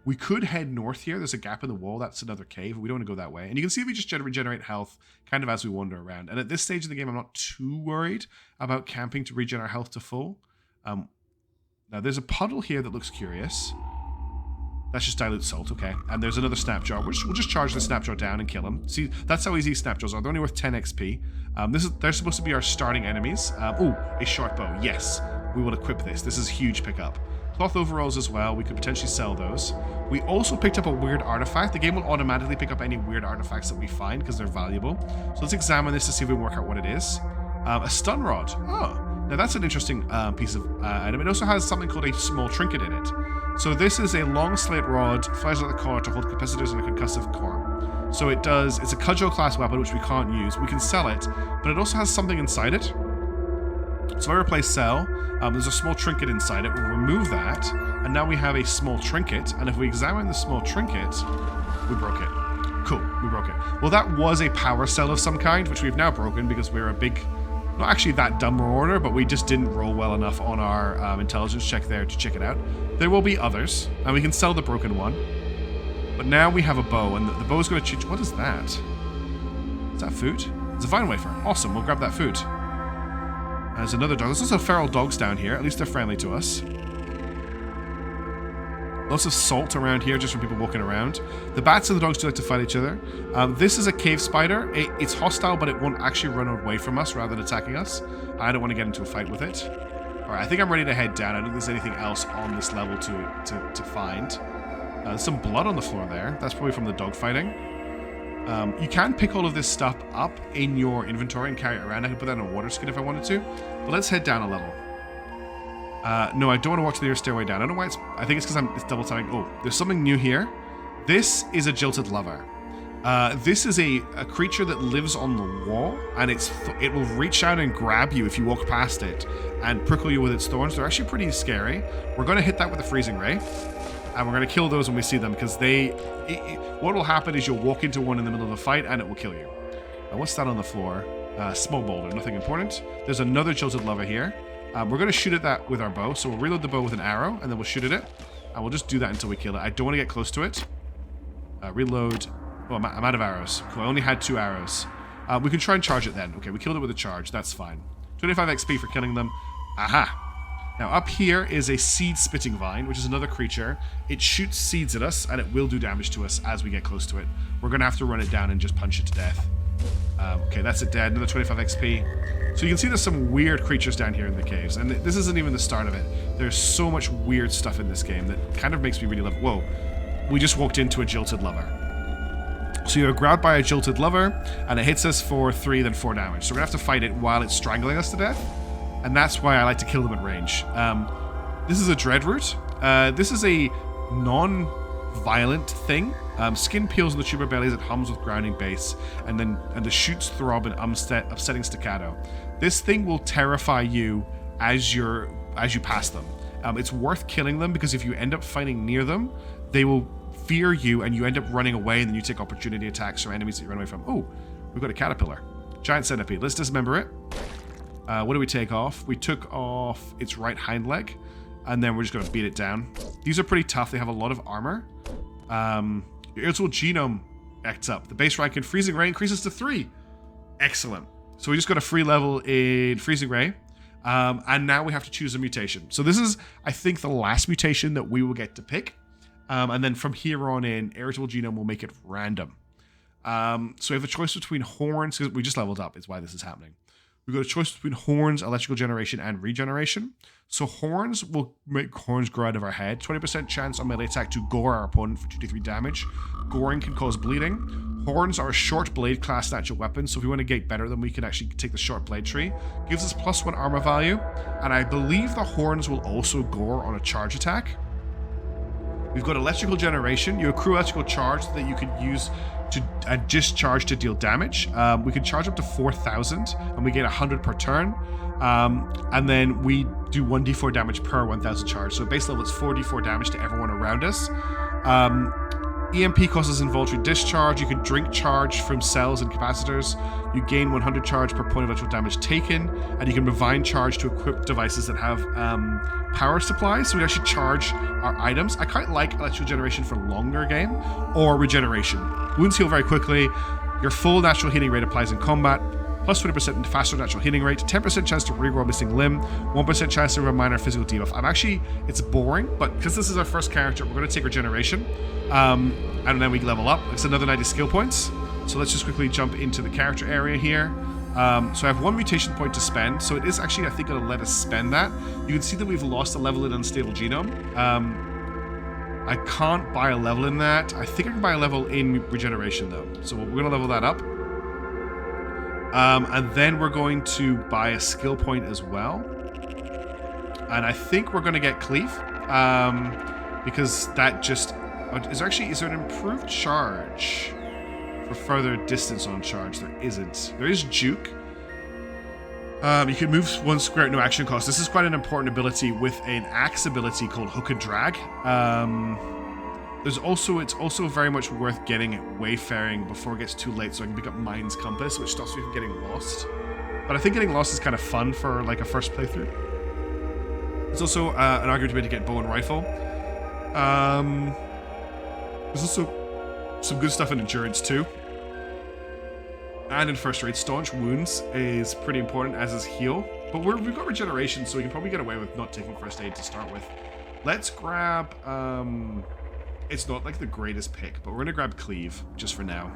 Speaker 1: We could head north here. There's a gap in the wall. That's another cave. We don't want to go that way. And you can see we just regenerate health kind of as we wander around. And at this stage of the game, I'm not too worried about camping to regen our health to full. Now, there's a puddle here that looks curious. That's just dilute salt, okay. And there's another snapjaw. We'll just charge the snapjaw down and kill him. See, that's how easy snapjaws are. They're only worth 10 XP. They're supposed to be our starting enemies. Oh, a short bow. Yes. we will equip this. This is a huge pickup. Cloth overalls as well, we could potentially sell those. We also picked up a weird artifact. The game will automatically pick up any weird artifacts that we find because they're valuable. So let's examine this to see if we can work out what it is. A stun rod. Oh, now that's an interesting piece of item. It also has something called a small trinket in it. So this is a long slate rod, flies out the collar to hold capacitors and a concussive core. So it's a cudgel class weapon which we can't use. We can sell it, but it also has something inside it. So if I replace sell, there's a small trinket inside it. We'll remove that, and now we have a small trinket. And if we examine the small trinket, we broke it. Cool, we broke it. Well, that was a power cell of some kind, which we've now broken because we're a big, not actually that dumb Maurader, but we just didn't roll well enough on our intelligence check there to check it out. There will be others, and we can sell the broken one. But now we have a bow, and the bow's going to change. What is that? Is that food? It's a vine wafer. Awesome, we'll grab that food. There's another dog. There's also feral dogs down here. At least they're friendly to us. Lots of salt around here just from people walking around. The bats and the dogs do like to fight each other. This is a cave spider. It's hostile, but it won't actually run away from us rather than attacking us. I don't want to get into a fight with it. Alright, I think I'm ready to head down. I don't think there's anything else on this level to find. There's some blood on the floor there. That's probably from the dog fighting. You can pick all of this stuff up in your inventory and carry it around. I can put that in a water skin if I wanted to. But let's head down a level. No, I don't want to walk to the nearest stairway down. I don't know why I think it's because it's double tapping. Oh, there's something new here. This is a jilted lover. This is a creature that lives on the wall, and it will reach out and grab you if you walk past it and prickle you with its thorns. They're actually pretty scary. We're going to hit that with a freezing ray. And we're going to kill those when we see them, because what will happen is you'll walk into one in the middle of a fight and it will kill you. What's that on the floor? Small boulder, nothing important. There's another jilted lover here. We're going to shoot at that with our bow, so we'll reload the bow with an arrow, and then we'll shoot at it. And we'll just do that until we kill it. I don't want to get close to it. Reload. Oh, I'm out of arrows. Cool, I only had 2 arrows. We can try and charge it then. Okay, we killed it with a charge. That's fine. 25 XP for killing them. Aha! Now up here is a seed-spitting vine, which is another creature. It shoots seeds at us, and it will do damage to us as we get close to it. We're going to have to run it down and just punch it to death. Okay, that's it dead. Another 25 XP. So you can see there's some weird creatures down here in the caves, and this isn't even the start of it. There's so much weird stuff in this game that kind of makes me really love it. Whoa, we just walked into a jilted lover. So you're grabbed by a jilted lover, and it hits us for 3, then 4 damage. So we're going to have to fight it while it's strangling us to death. And that's why I like to kill them at range. This is a dread root. This is a non-violent thing. Skin peels in the tuber bellies, it hums with grounding bass, and the shoots throb in upsetting staccato. This thing will terrify you as you pass them. It's worth killing them, because if you end up fighting near them, they will fear you, and you end up running away, and then you take opportunity attacks from enemies that you run away from. Oh, we've got a caterpillar. Giant centipede. Let's dismember it. What do we take off? We took off its right hind leg, and then we're just going to beat it down. These are pretty tough. They have a lot of armor. Your irritable genome acts up. The base rank in Freezing Ray increases to 3. Excellent. So we just got a free level in Freezing Ray, and now we have to choose a mutation. So this is, I think, the last mutation that we will get to pick, and then from here on in, irritable genome will make it random. So we have a choice between horns, because we just leveled up, is why this is happening. We've got a choice between horns, electrical generation, and regeneration. So horns will make horns grow out of our head. 20% chance on melee attack to gore our opponent for 2 to 3 damage. Goring can cause bleeding. Horns are a short blade class natural weapon, so if we want to get better, then we can actually take the short blade tree. Gives us +1 armor value, and I believe the horns will also gore on a charge attack. We've got electrical generation. You accrue electrical charge that you can use to discharge to deal damage. We can charge up to 4,000, and we get 100 per turn. And then we do 1d4 damage per 1,000 charge. So base level is 4d4 damage to everyone around us. EMP causes involuntary discharge. You can drink charge from cells and capacitors. You gain 100 charge per point of electrical damage taken, and you can refine charge to equip devices that have power supplies, so we actually charge our items. I quite like electrical generation for longer game, or regeneration. Wounds heal very quickly. Your full natural healing rate applies in combat. Plus 20% faster natural healing rate, 10% chance to regrow a missing limb, 1% chance to remove a minor physical debuff. It's boring, but because this is our first character, we're going to take regeneration, and then we level up. It's another 90 skill points. So let's just quickly jump into the character area here. So I have 1 mutation point to spend. So it is actually, I think, going to let us spend that. You can see that we've lost a level in unstable genome. I can't buy a level in that. I think I can buy a level in regeneration, though. So we're going to level that up. And then we're going to buy a skill point as well. And I think we're going to get cleave. Because that just... Is there an improved charge for further distance on charge? There isn't. There is juke. You can move 1 square at no action cost. This is quite an important ability with an axe ability called Hook and Drag. It's also very much worth getting Wayfaring before it gets too late, so I can pick up Mind's Compass, which stops me from getting lost. But I think getting lost is kind of fun for like a first playthrough. There's also an argument to be able to get bow and rifle. There's also some good stuff in endurance too. And in first aid, staunch wounds is pretty important, as is heal. But we've got regeneration, so we can probably get away with not taking first aid to start with. Let's grab... it's not like the greatest pick, but we're going to grab cleave, just for now.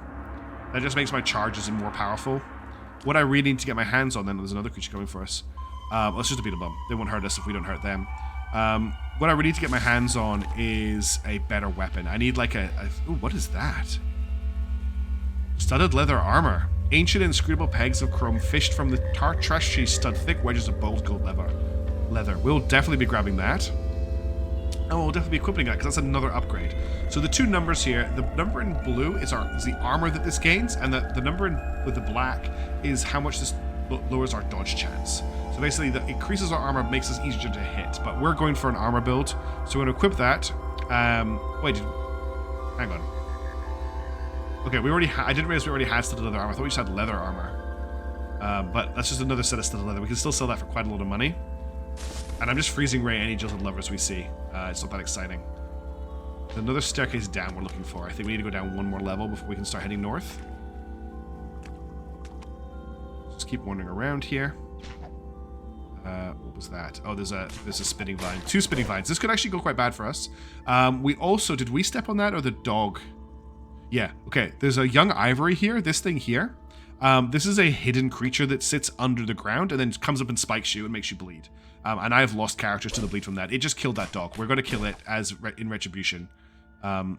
Speaker 1: That just makes my charges more powerful. What I really need to get my hands on, then, there's another creature coming for us. Let's just beat a bum. They won't hurt us if we don't hurt them. What I really need to get my hands on is a better weapon. I need like ooh, what is that? Studded leather armor. Ancient inscrutable pegs of chrome fished from the trash tree stud thick wedges of bold gold leather. We'll definitely be grabbing that. And we'll definitely be equipping that because that's another upgrade. So the two numbers here, the number in blue is the armor that this gains, and the number with the black is how much this lowers our dodge chance. So basically, that increases our armor, makes us easier to hit. But we're going for an armor build, so we're going to equip that. Hang on. Okay, I didn't realize we already had studded leather armor. I thought we just had leather armor. But that's just another set of studded leather. We can still sell that for quite a lot of money. And I'm just freezing ray any jilted lovers we see. It's not that exciting. There's another staircase down we're looking for. I think we need to go down 1 more level before we can start heading north. Just keep wandering around here. What was that? Oh, there's a spinning vine. 2 spinning vines. This could actually go quite bad for us. We also... Did we step on that or the dog? Yeah, okay. There's a young ivory here. This thing here. This is a hidden creature that sits under the ground and then comes up and spikes you and makes you bleed. And I have lost characters to the bleed from that. It just killed that dog. We're going to kill it as in retribution. We're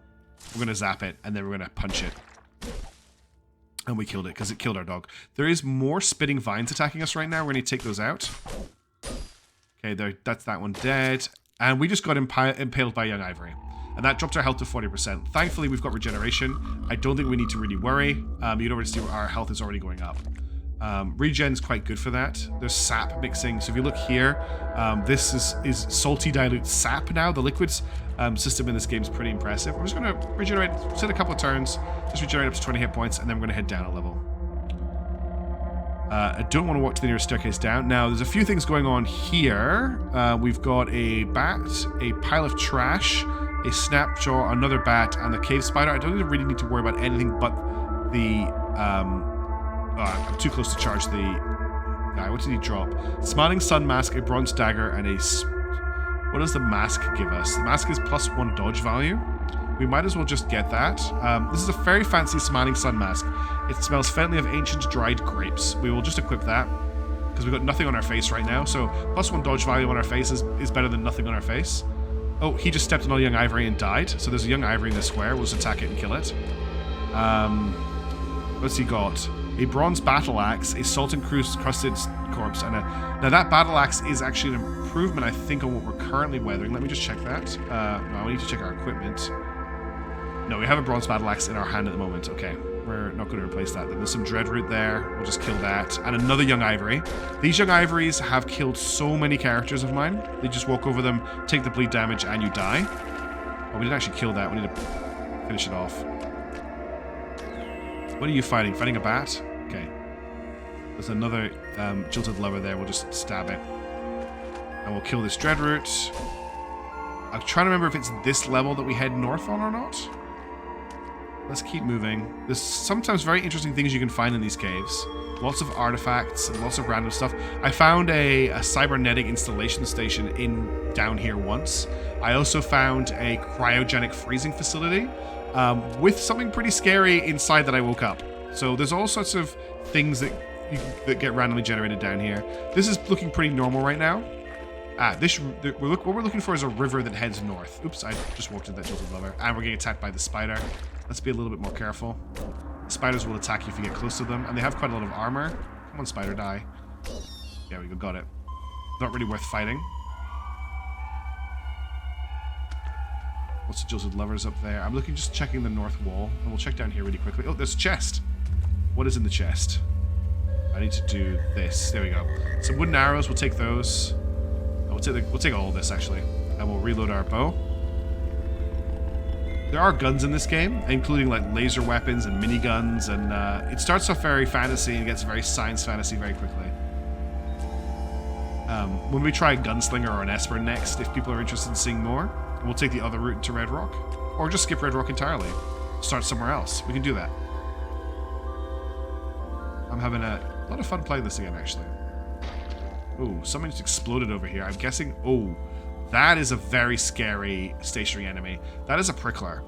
Speaker 1: going to zap it and then we're going to punch it. And we killed it because it killed our dog. There is more spitting vines attacking us right now. We're going to take those out. Okay, that's that one dead. And we just got impaled by young ivory. And that dropped our health to 40%. Thankfully, we've got regeneration. I don't think we need to really worry. You can already see our health is already going up. Regen's quite good for that. There's sap mixing. So if you look here, this is salty dilute sap now. The liquids system in this game is pretty impressive. We're just going to regenerate, sit a couple of turns, just regenerate up to 20 hit points, and then we're going to head down a level. I don't want to walk to the nearest staircase down. Now, there's a few things going on here. We've got a bat, a pile of trash, a snapjaw, another bat, and the cave spider. I don't really need to worry about anything but the... I'm too close to charge the guy. What did he drop? Smiling Sun Mask, a bronze dagger, and a... What does the mask give us? The mask is +1 dodge value. We might as well just get that. This is a very fancy Smiling Sun Mask. It smells faintly of ancient dried grapes. We will just equip that because we've got nothing on our face right now. So +1 dodge value on our face is better than nothing on our face. Oh, he just stepped on a young ivory and died. So there's a young ivory in the square. We'll just attack it and kill it. What's he got? A bronze battle axe, a salt and crusted corpse, and now that battle axe is actually an improvement, I think, on what we're currently weathering. Let me just check that. No, we need to check our equipment. No, we have a bronze battle axe in our hand at the moment. Okay, we're not going to replace that. Then there's some dreadroot there. We'll just kill that, and another young ivory. These young ivories have killed so many characters of mine. They just walk over them, take the bleed damage, and you die. Oh, we didn't actually kill that. We need to finish it off. What are you fighting? Fighting a bat? Okay. There's another jilted lover there. We'll just stab it. And we'll kill this dreadroot. I'm trying to remember if it's this level that we head north on or not. Let's keep moving. There's sometimes very interesting things you can find in these caves. Lots of artifacts and lots of random stuff. I found a cybernetic installation station down here once. I also found a cryogenic freezing facility. With something pretty scary inside that I woke up. So there's all sorts of things that that get randomly generated down here. This is looking pretty normal right now. What we're looking for is a river that heads north. Oops, I just walked into that jilted lover. And we're getting attacked by the spider. Let's be a little bit more careful. The spiders will attack you if you get close to them, and they have quite a lot of armor. Come on, spider, die. There we go, got it. Not really worth fighting. Lots of jilted lovers up there. I'm looking, just checking the north wall, and we'll check down here really quickly. Oh, there's a chest. What is in the chest? I need to do this. There we go. Some wooden arrows. We'll take those. We'll take all of this actually, and we'll reload our bow. There are guns in this game, including like laser weapons and miniguns, and it starts off very fantasy and gets very science fantasy very quickly. When we try a gunslinger or an esper next, if people are interested in seeing more, we'll take the other route into Red Rock, or just skip Red Rock entirely. Start somewhere else. We can do that. I'm having a lot of fun playing this again, actually. Oh, something just exploded over here. I'm guessing... Oh, that is a very scary stationary enemy. That is a prickler.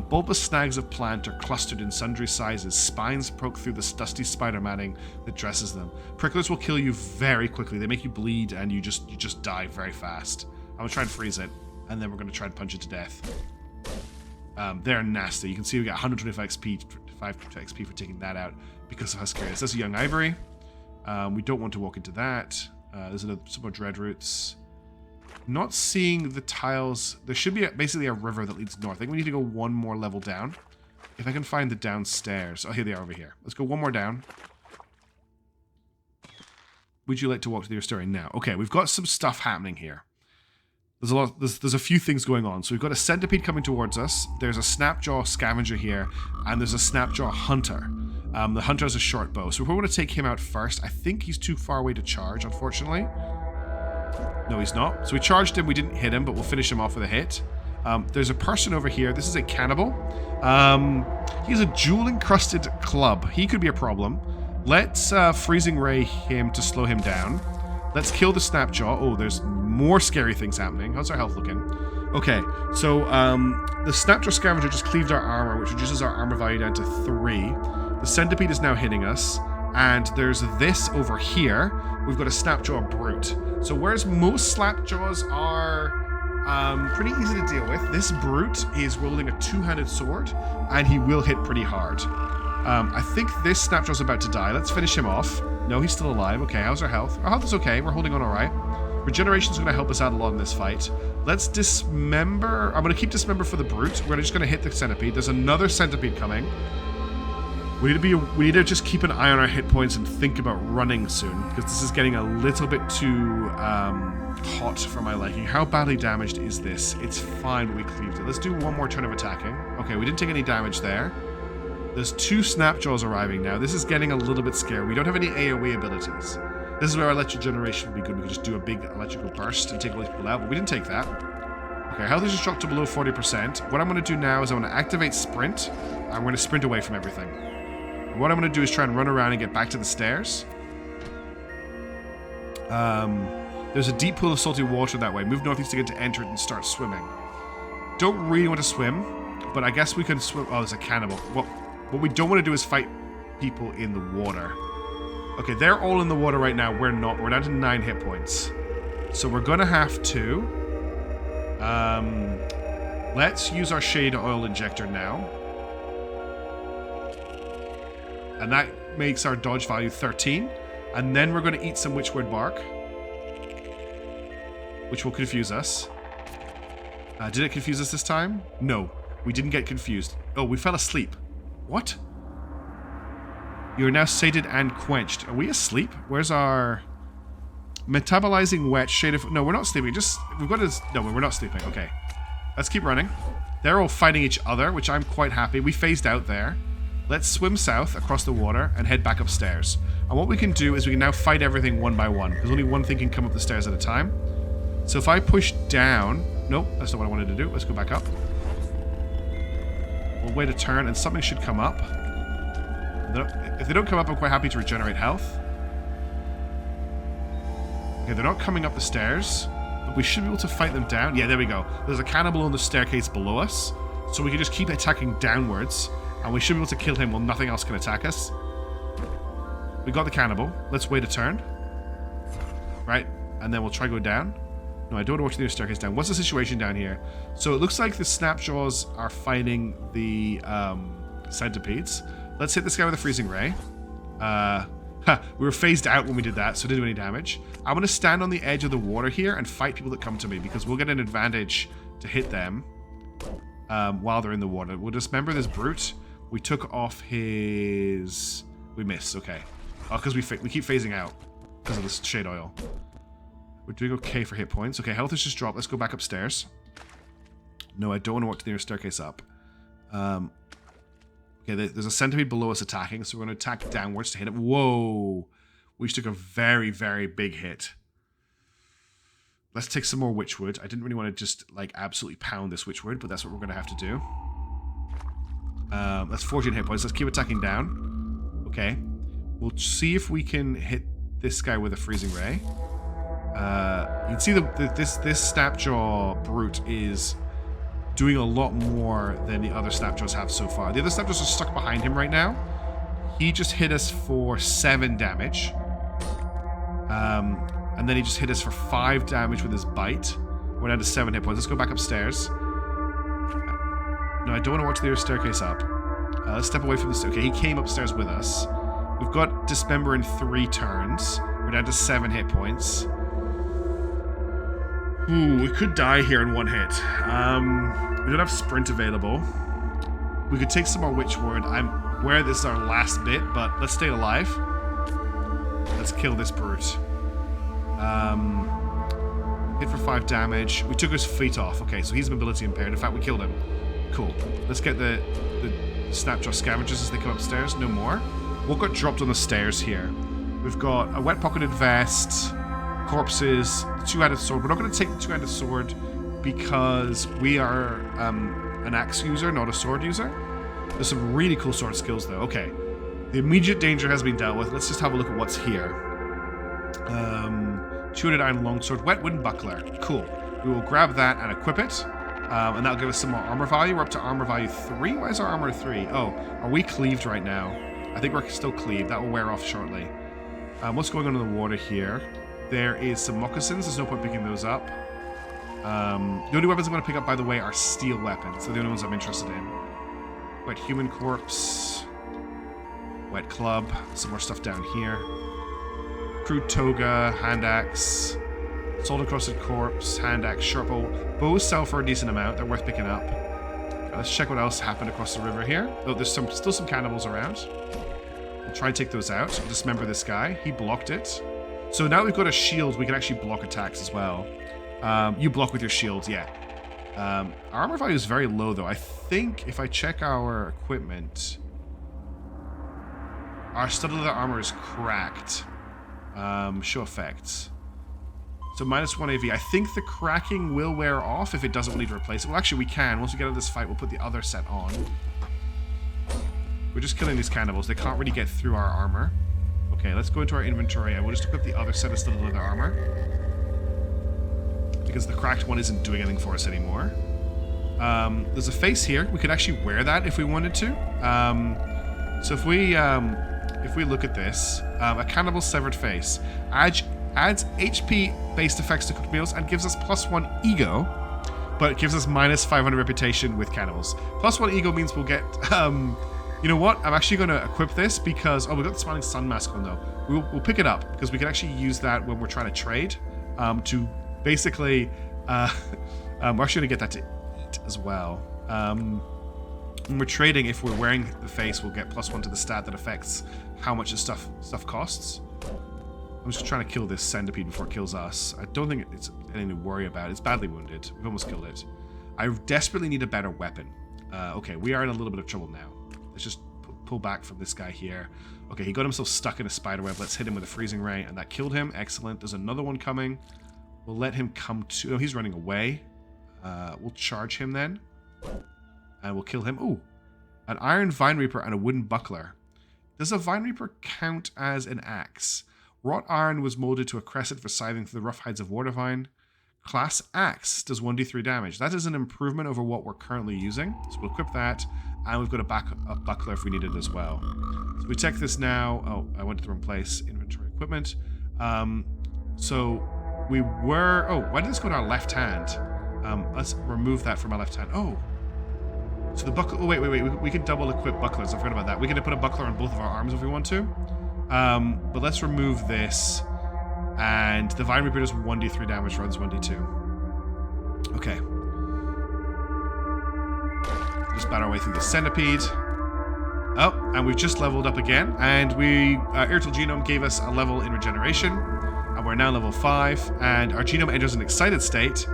Speaker 1: Bulbous snags of plant are clustered in sundry sizes. Spines poke through the dusty spider matting that dresses them. Pricklers will kill you very quickly. They make you bleed, and you just die very fast. I'm going to try and freeze it, and then we're going to try and punch it to death. They're nasty. You can see we got 125 XP for taking that out because of how scary it is. That's a young ivory. We don't want to walk into that. There's some more dread roots. Not seeing the tiles. There should be basically a river that leads north. I think we need to go one more level down. If I can find the downstairs. Oh, here they are over here. Let's go one more down. Would you like to walk to your story now? Okay, we've got some stuff happening here. There's a few things going on. So we've got a centipede coming towards us. There's a snapjaw scavenger here, and there's a snapjaw hunter. The hunter has a short bow, so we want to take him out first. I think he's too far away to charge, unfortunately. No, he's not. So we charged him, we didn't hit him, but we'll finish him off with a hit. There's a person over here. This is a cannibal. He has a jewel-encrusted club. He could be a problem. Let's freezing ray him to slow him down. Let's kill the snapjaw. Oh, there's more scary things happening. How's our health looking? Okay, so the snapjaw scavenger just cleaved our armor, which reduces our armor value down to 3. The centipede is now hitting us, and there's this over here. We've got a snapjaw brute. So whereas most slapjaws are pretty easy to deal with, this brute is wielding a two-handed sword, and he will hit pretty hard. I think this snapjaw's about to die. Let's finish him off. No, he's still alive. Okay, how's our health? Our health is okay. We're holding on all right. Regeneration's going to help us out a lot in this fight. Let's dismember. I'm going to keep dismember for the brute. We're just going to hit the centipede. There's another centipede coming. We need to just keep an eye on our hit points and think about running soon, because this is getting a little bit too hot for my liking. How badly damaged is this? It's fine, but we cleaved it. Let's do one more turn of attacking. Okay, we didn't take any damage there. There's 2 snapjaws arriving now. This is getting a little bit scary. We don't have any AoE abilities. This is where our electric generation would be good. We could just do a big electrical burst and take all these people out, but we didn't take that. Okay, health is just dropped to below 40%. What I'm going to do now is I'm going to activate sprint. I'm going to sprint away from everything. What I'm going to do is try and run around and get back to the stairs. There's a deep pool of salty water that way. Move northeast to get to enter it and start swimming. Don't really want to swim, but I guess we can swim. Oh, there's a cannibal. What we don't want to do is fight people in the water. Okay, they're all in the water right now. We're not. We're down to 9 hit points. So we're going to have to... let's use our shade oil injector now. And that makes our dodge value 13. And then we're going to eat some witchwood bark, which will confuse us. Did it confuse us this time? No, we didn't get confused. Oh, we fell asleep. What? You're now sated and quenched. Are we asleep? Where's our... Metabolizing wet, shade of... No, we're not sleeping. We've got to... No, we're not sleeping. Okay. Let's keep running. They're all fighting each other, which I'm quite happy. We phased out there. Let's swim south across the water and head back upstairs. And what we can do is we can now fight everything one by one, because only one thing can come up the stairs at a time. So if I push down... Nope, that's not what I wanted to do. Let's go back up. We'll wait a turn, and something should come up. If they don't come up, I'm quite happy to regenerate health. Okay, they're not coming up the stairs, but we should be able to fight them down. Yeah, there we go. There's a cannibal on the staircase below us, so we can just keep attacking downwards, and we should be able to kill him while nothing else can attack us. We got the cannibal. Let's wait a turn. Right? And then we'll try go down. No, I don't want to do the staircase down. What's the situation down here? So it looks like the snapjaws are fighting the centipedes. Let's hit this guy with a freezing ray. We were phased out when we did that, so it didn't do any damage. I'm going to stand on the edge of the water here and fight people that come to me, because we'll get an advantage to hit them while they're in the water. We'll dismember this brute. We took off his... We missed, okay. Oh, because we keep phasing out because of this shade oil. We're doing okay for hit points. Okay, health has just dropped. Let's go back upstairs. No, I don't want to walk to the nearest staircase up. Okay, there's a centipede below us attacking, so we're going to attack downwards to hit him. Whoa! We just took a very, very big hit. Let's take some more witchwood. I didn't really want to just, like, absolutely pound this witchwood, but that's what we're going to have to do. That's 14 hit points. Let's keep attacking down. Okay. We'll see if we can hit this guy with a freezing ray. You can see this snapjaw brute is doing a lot more than the other snapjaws have so far. The other snapjaws are stuck behind him right now. He just hit us for 7 damage. And then he just hit us for 5 damage with his bite. We're down to 7 hit points. Let's go back upstairs. No, I don't want to watch the staircase up. Let's step away from this. Okay, he came upstairs with us. We've got Dismember in 3 turns. We're down to 7 hit points. Ooh, we could die here in 1 hit. We don't have sprint available. We could take some more witchwood. I'm aware this is our last bit, but let's stay alive. Let's kill this brute. Hit for 5 damage. We took his feet off. Okay, so he's mobility impaired. In fact, we killed him. Cool. Let's get the snapjaw scavengers as they come upstairs. No more. What got dropped on the stairs here? We've got a wet-pocketed vest, corpses, the 2-handed sword. We're not going to take the 2-handed sword because we are an axe user, not a sword user. There's some really cool sword skills, though. Okay. The immediate danger has been dealt with. Let's just have a look at what's here. 2-handed iron longsword, wet wooden buckler. Cool. We will grab that and equip it. And that'll give us some more armor value. We're up to armor value 3. Why is our armor 3? Oh, are we cleaved right now? I think we're still cleaved. That will wear off shortly. What's going on in the water here? There is some moccasins. There's no point picking those up. The only weapons I'm going to pick up, by the way, are steel weapons. They're the only ones I'm interested in. Wet human corpse. Wet club. Some more stuff down here. Crude toga. Hand axe. Salt encrusted corpse. Hand axe. Sharp bow. Bows sell for a decent amount. They're worth picking up. Let's check what else happened across the river here. Oh, there's still some cannibals around. We'll try and take those out. Dismember this guy. He blocked it. So now we've got a shield, we can actually block attacks as well. You block with your shield, yeah. Our armor value is very low, though. I think if I check our equipment, our studded leather armor is cracked. Show effects. So -1 AV. I think the cracking will wear off if it doesn't need to replace it. Well, actually, we can. Once we get out of this fight, we'll put the other set on. We're just killing these cannibals. They can't really get through our armor. Okay, let's go into our inventory and we'll just equip the other set of studded leather armor. Because the cracked one isn't doing anything for us anymore. There's a face here. We could actually wear that if we wanted to. So if we look at this, a cannibal severed face adds HP-based effects to cooked meals and gives us +1 ego, but it gives us -500 reputation with cannibals. +1 ego means we'll get... you know what? I'm actually going to equip this because... Oh, we've got the Smiling Sun mask on, though. We'll pick it up because we can actually use that when we're trying to trade to basically... we're actually going to get that to eat as well. When we're trading, if we're wearing the face, we'll get +1 to the stat that affects how much the stuff costs. I'm just trying to kill this centipede before it kills us. I don't think it's anything to worry about. It's badly wounded. We've almost killed it. I desperately need a better weapon. Okay, we are in a little bit of trouble now. Let's just pull back from this guy here. Okay, he got himself stuck in a spider web. Let's hit him with a freezing ray, and that killed him. Excellent. There's another one coming. We'll let him come to... Oh, he's running away. We'll charge him then. And we'll kill him. Ooh, an iron vine reaper and a wooden buckler. Does a vine reaper count as an axe? Wrought iron was molded to a crescent for scything through the rough hides of water vine. Class axe does 1d3 damage. That is an improvement over what we're currently using. So we'll equip that. and we've got a buckler if we need it as well. So we check this now. Oh, I went to the wrong place. Inventory equipment. So we were... Oh, why did this go to our left hand? Let's remove that from our left hand. Oh. So the buckler... Oh, wait. We can double equip bucklers. I forgot about that. We can put a buckler on both of our arms if we want to. But let's remove this. And the Vine Reaper does 1d3 damage, runs 1d2. Okay. Just bat our way through the centipede. Oh, and we've just leveled up again. And Irritable Genome gave us a level in regeneration. And we're now level 5. And our genome enters an excited state.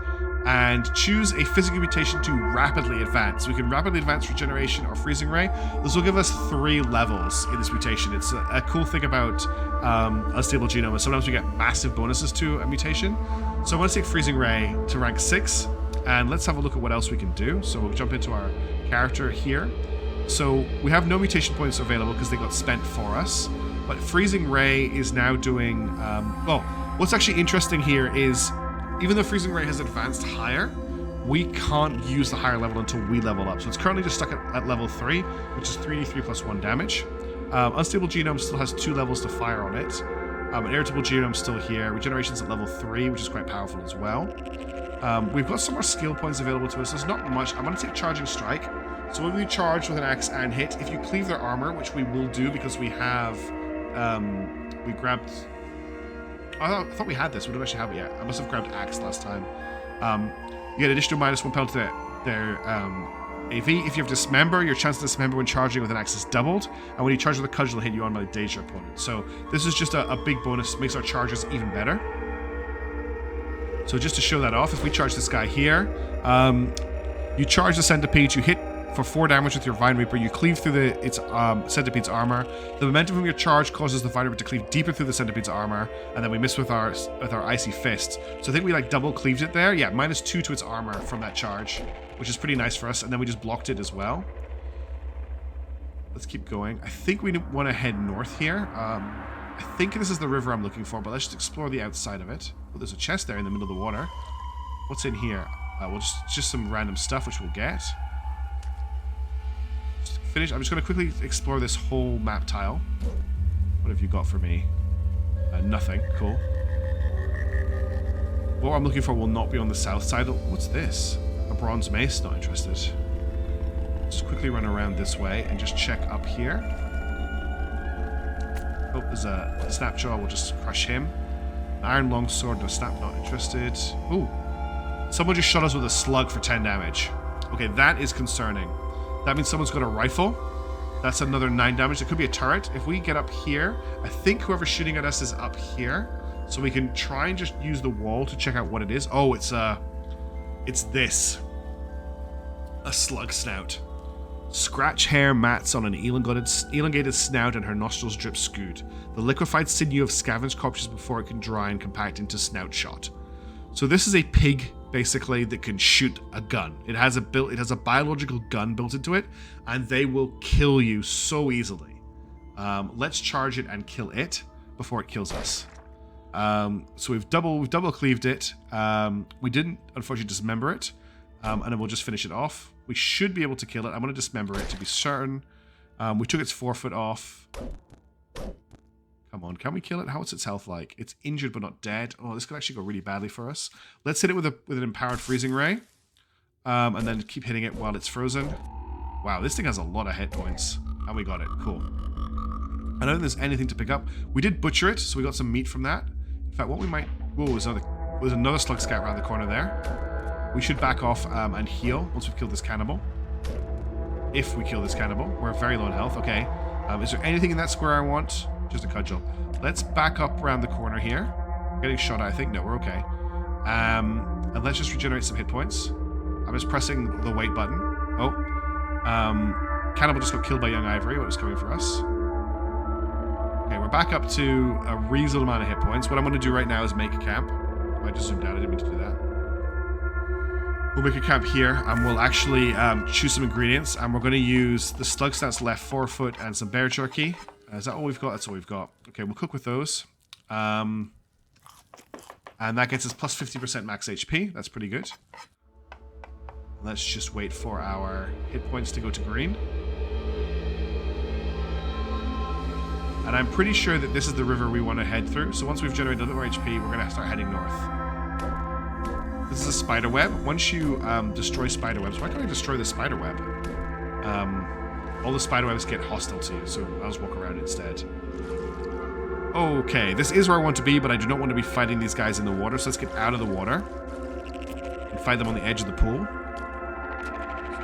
Speaker 1: And choose a physical mutation to rapidly advance. We can rapidly advance regeneration or freezing ray. This will give us 3 levels in this mutation. It's a cool thing about unstable genome is sometimes we get massive bonuses to a mutation. So I want to take freezing ray to rank 6, and let's have a look at what else we can do. So we'll jump into our character here. So we have no mutation points available because they got spent for us, but freezing ray is now doing. Well, what's actually interesting here is, even though freezing ray has advanced higher, we can't use the higher level until we level up. So it's currently just stuck at level 3, which is 3d3 plus 1 damage. Unstable genome still has 2 levels to fire on it. An irritable genome still here. Regeneration's at level 3, which is quite powerful as well. We've got some more skill points available to us. There's not much. I'm going to take Charging Strike. So when we charge with an axe and hit, if you cleave their armor, which we will do because we have... we grabbed... I thought we had this. We don't actually have it yet. I must have grabbed axe last time. You get additional -1 penalty to their AV. If you have Dismember, your chance to dismember when charging with an axe is doubled. And when you charge with a cudgel, hit you automatically daze your opponent. So this is just a big bonus. Makes our charges even better. So just to show that off, if we charge this guy here, you charge the centipede, you hit for 4 damage with your Vine Reaper, you cleave through its centipede's armor. The momentum from your charge causes the Vine Reaper to cleave deeper through the centipede's armor, and then we miss with our icy fists. So I think we like double cleaved it there. Yeah, -2 to its armor from that charge, which is pretty nice for us. And then we just blocked it as well. Let's keep going. I think we want to head north here. I think this is the river I'm looking for, but let's just explore the outside of it. Oh, there's a chest there in the middle of the water. What's in here? Well, just some random stuff, which we'll get. Finish. I'm just going to quickly explore this whole map tile. What have you got for me? Nothing. Cool. What I'm looking for will not be on the south side. What's this? A bronze mace? Not interested. Just quickly run around this way and just check up here. Oh, there's a Snapjaw. We'll just crush him. An iron longsword. No snap. Not interested. Ooh. Someone just shot us with a slug for 10 damage. Okay, that is concerning. That means someone's got a rifle. That's another 9 damage. It could be a turret. If we get up here, I think whoever's shooting at us is up here. So we can try and just use the wall to check out what it is. Oh, it's this. A slug snout. Scratch hair mats on an elongated snout and her nostrils drip scoot. The liquefied sinew of scavenged corpses before it can dry and compact into snout shot. So this is a pig, basically, that can shoot a gun. It has a biological gun built into it, and they will kill you so easily. Let's charge it and kill it before it kills us. So we've double cleaved it. We didn't, unfortunately, dismember it, and then we'll just finish it off. We should be able to kill it. I'm going to dismember it to be certain. We took its forefoot off. Come on, can we kill it? What's its health like? It's injured but not dead. Oh, this could actually go really badly for us. Let's hit it with an empowered freezing ray. And then keep hitting it while it's frozen. Wow, this thing has a lot of hit points. And we got it. Cool. I don't think there's anything to pick up. We did butcher it, so we got some meat from that. In fact, what we might... Whoa, there's another slug scout around the corner there. We should back off and heal once we've killed this cannibal. If we kill this cannibal. We're very low in health. Okay. Is there anything in that square I want? Just a cudgel. Let's back up around the corner here. We're getting shot at, I think. No, we're okay. And let's just regenerate some hit points. I'm just pressing the wait button. Oh. Cannibal just got killed by Young Ivory. What was coming for us? Okay, we're back up to a reasonable amount of hit points. What I'm going to do right now is make a camp. I just zoomed out. I didn't mean to do that. We'll make a camp here, and we'll actually choose some ingredients, and we're going to use the slug snout's left forefoot and some bear jerky. Is that all we've got? That's all we've got. Okay, we'll cook with those. And that gets us plus 50% max HP. That's pretty good. Let's just wait for our hit points to go to green. And I'm pretty sure that this is the river we want to head through. So once we've generated a little more HP, we're going to start heading north. This is a spider web. Once you destroy spider webs, why can't I destroy the spider web? All the spider webs get hostile to you, so I'll just walk around instead. Okay, this is where I want to be, but I do not want to be fighting these guys in the water, so let's get out of the water and fight them on the edge of the pool.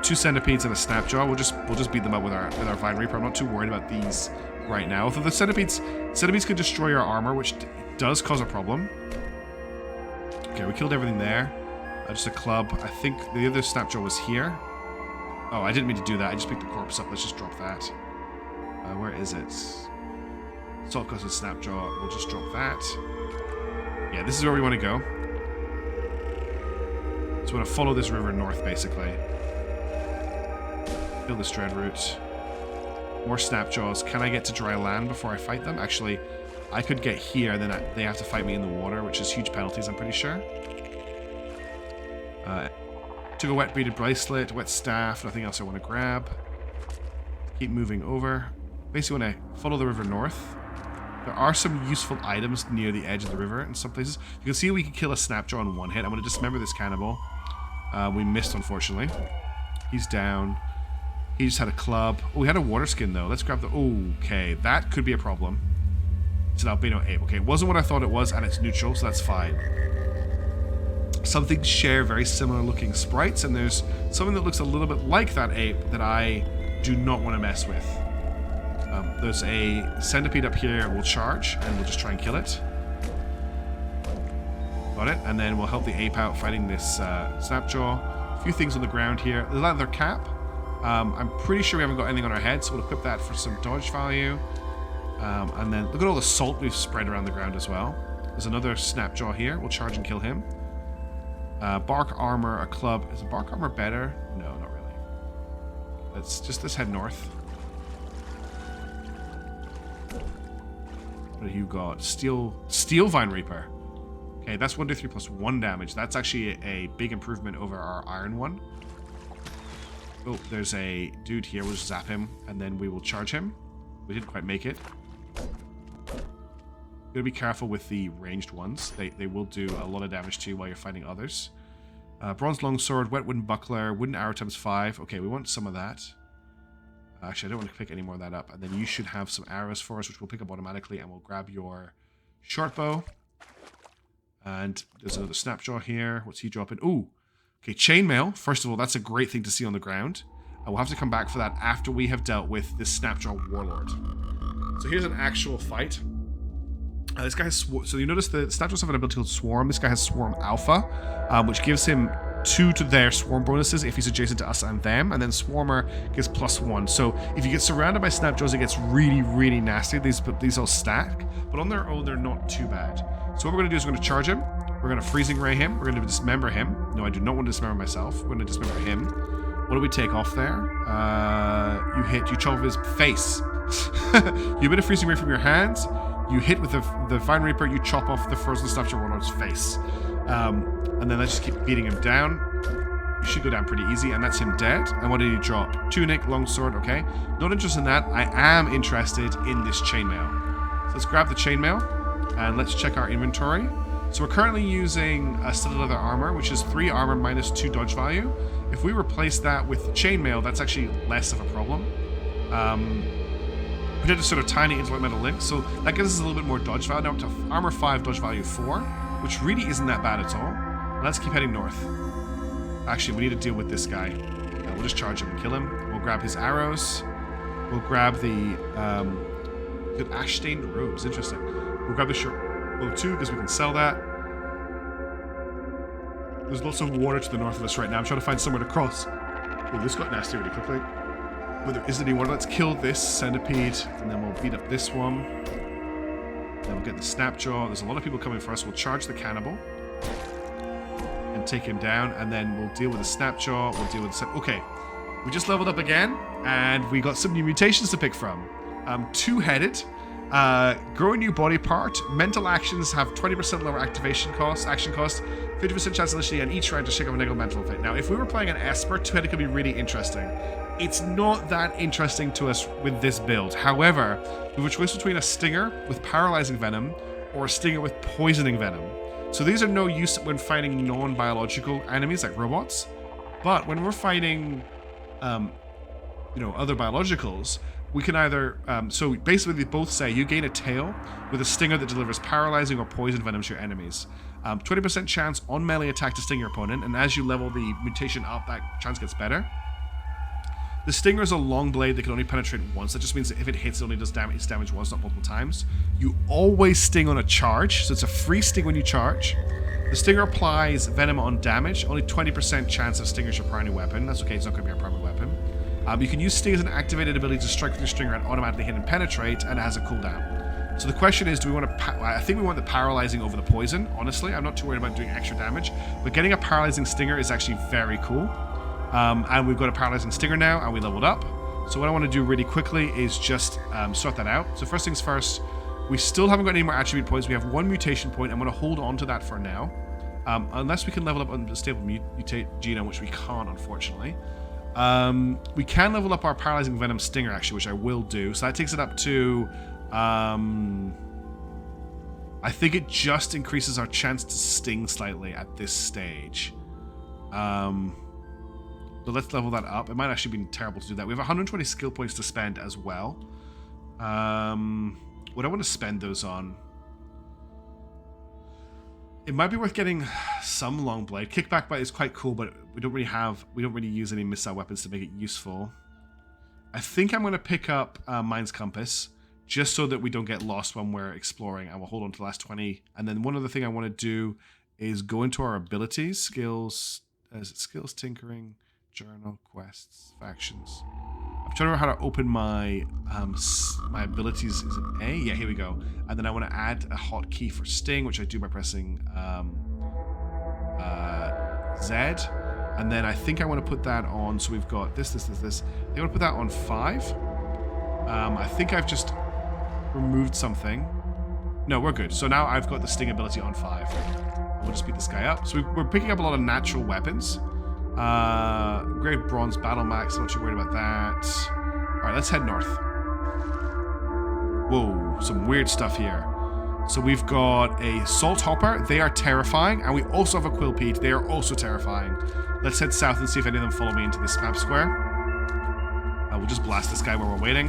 Speaker 1: 2 centipedes and a snapjaw. We'll just beat them up with our vine reaper. I'm not too worried about these right now. Although the centipedes can destroy our armor, which does cause a problem. Okay, we killed everything there. Just a club. I think the other snapjaw was here. Oh, I didn't mean to do that. I just picked the corpse up. Let's just drop that. Where is it? Salt custard snapjaw. We'll just drop that. Yeah, this is where we want to go. So we want to follow this river north, basically. Kill this dreadroot. More snapjaws. Can I get to dry land before I fight them? Actually, I could get here, then they have to fight me in the water, which is huge penalties, I'm pretty sure. Took a wet beaded bracelet, wet staff, nothing else I want to grab. Keep moving over. Basically, when I follow the river north, there are some useful items near the edge of the river in some places. You can see we can kill a snapjaw in 1 hit. I'm going to dismember this cannibal. We missed, unfortunately. He's down. He just had a club. Oh, we had a water skin, though. Let's grab the... Okay, that could be a problem. It's an albino ape. Okay, it wasn't what I thought it was, and it's neutral, so that's fine. Some things share very similar looking sprites, and there's something that looks a little bit like that ape that I do not want to mess with. There's a centipede up here. We'll charge, and we'll just try and kill it. Got it, and then we'll help the ape out fighting this snapjaw. A few things on the ground here. The leather cap. I'm pretty sure we haven't got anything on our head, so we'll equip that for some dodge value. And then look at all the salt we've spread around the ground as well. There's another snapjaw here. We'll charge and kill him. Bark armor, a club. Is bark armor better? No, not really. Let's head north. What have you got? Steel Vine Reaper. Okay, that's 1d3 plus 1 damage. That's actually a big improvement over our iron one. Oh, there's a dude here. We'll just zap him, and then we will charge him. We didn't quite make it. Gotta be careful with the ranged ones. They will do a lot of damage to you while you're fighting others. Bronze longsword, wet wooden buckler, wooden arrow times 5. Okay, we want some of that. Actually, I don't want to pick any more of that up. And then you should have some arrows for us, which we'll pick up automatically, and we'll grab your short bow. And there's another snapjaw here. What's he dropping? Ooh, okay, chainmail. First of all, that's a great thing to see on the ground. We'll have to come back for that after we have dealt with this snapjaw warlord. So here's an actual fight. This guy has so you notice the snapjaws have an ability called Swarm. This guy has Swarm Alpha, which gives him 2 to their swarm bonuses if he's adjacent to us and them, and then Swarmer gets +1. So if you get surrounded by snapjaws, it gets really, really nasty. These all stack, but on their own, they're not too bad. So what we're going to do is we're going to charge him. We're going to freezing ray him. We're going to dismember him. No, I do not want to dismember myself. We're going to dismember him. What do we take off there? You chop off his face. You bit of freezing ray from your hands. You hit with the Vine Reaper, you chop off the frozen snapjaw warlord's face. And then let's just keep beating him down. You should go down pretty easy, and that's him dead. And what did he drop? Tunic, longsword, okay. Not interested in that. I am interested in this chainmail. So let's grab the chainmail, and let's check our inventory. So we're currently using a studded leather armor, which is 3 armor minus 2 dodge value. If we replace that with the chainmail, that's actually less of a problem. We did a sort of tiny intellect metal link, so that gives us a little bit more dodge value, down to armor 5, dodge value 4, which really isn't that bad at all. Let's keep heading north. Actually, we need to deal with this guy. We'll just charge him and kill him. We'll grab his arrows. We'll grab the ash-stained robes. Interesting. We'll grab the short bow too, because we can sell that. There's lots of water to the north of us right now. I'm trying to find somewhere to cross. Oh, this got nasty really quickly. But there isn't any water. Let's kill this centipede, and then we'll beat up this one. Then we'll get the snapjaw. There's a lot of people coming for us. We'll charge the cannibal and take him down, and then we'll deal with the snapjaw. We'll deal with the... Okay, we just leveled up again, and we got some new mutations to pick from. Two-headed. Grow a new body part. Mental actions have 20% lower action cost, 50% chance initially, and each round to shake off a negative mental effect. Now, if we were playing an Esper, 2 could be really interesting. It's not that interesting to us with this build. However, we have a choice between a Stinger with paralyzing venom or a Stinger with poisoning venom. So these are no use when fighting non-biological enemies like robots, but when we're fighting, other biologicals, we can either, so basically they both say you gain a tail with a Stinger that delivers paralyzing or poison venom to your enemies. 20% chance on melee attack to sting your opponent, and as you level the mutation up, that chance gets better. The Stinger is a long blade that can only penetrate once. That just means that if it hits, it only does damage, it's damage once, not multiple times. You always sting on a charge, so it's a free sting when you charge. The Stinger applies venom on damage. Only 20% chance of Stinger is your primary weapon. That's okay, it's not going to be our primary weapon. You can use Sting as an activated ability to strike with your Stinger and automatically hit and penetrate, and it has a cooldown. So the question is, do we want to... I think we want the paralyzing over the poison, honestly. I'm not too worried about doing extra damage, but getting a paralyzing Stinger is actually very cool. And we've got a paralyzing Stinger now, and we leveled up. So what I want to do really quickly is just sort that out. So first things first, we still haven't got any more attribute points. We have 1 mutation point. I'm going to hold on to that for now. Unless we can level up on the stable mutate genome, which we can't, unfortunately. We can level up our paralyzing venom Stinger, actually, which I will do. So that takes it up to... I think it just increases our chance to sting slightly at this stage. So let's level that up. It might actually be terrible to do that. We have 120 skill points to spend as well. What do I want to spend those on? It might be worth getting some long blade. Kickback bite is quite cool, but we don't really use any missile weapons to make it useful. I think I'm going to pick up Mind's Compass, just so that we don't get lost when we're exploring, and we'll hold on to the last 20. And then one other thing I want to do is go into our abilities, skills, tinkering, journal, quests, factions. I'm trying to remember how to open my my abilities. Is it A? Yeah, here we go. And then I want to add a hotkey for Sting, which I do by pressing Z. And then I think I want to put that on. So we've got this. I think I want to put that on 5. I think I've just removed something. No, we're good. So now I've got the Sting ability on 5. We'll just beat this guy up. So we're picking up a lot of natural weapons. Great Bronze Battle Max, I'm not too worried about that. Alright, let's head north. Whoa, some weird stuff here. So we've got a Salt Hopper, they are terrifying, and we also have a Quillpede, they are also terrifying. Let's head south and see if any of them follow me into this map square. We'll just blast this guy while we're waiting.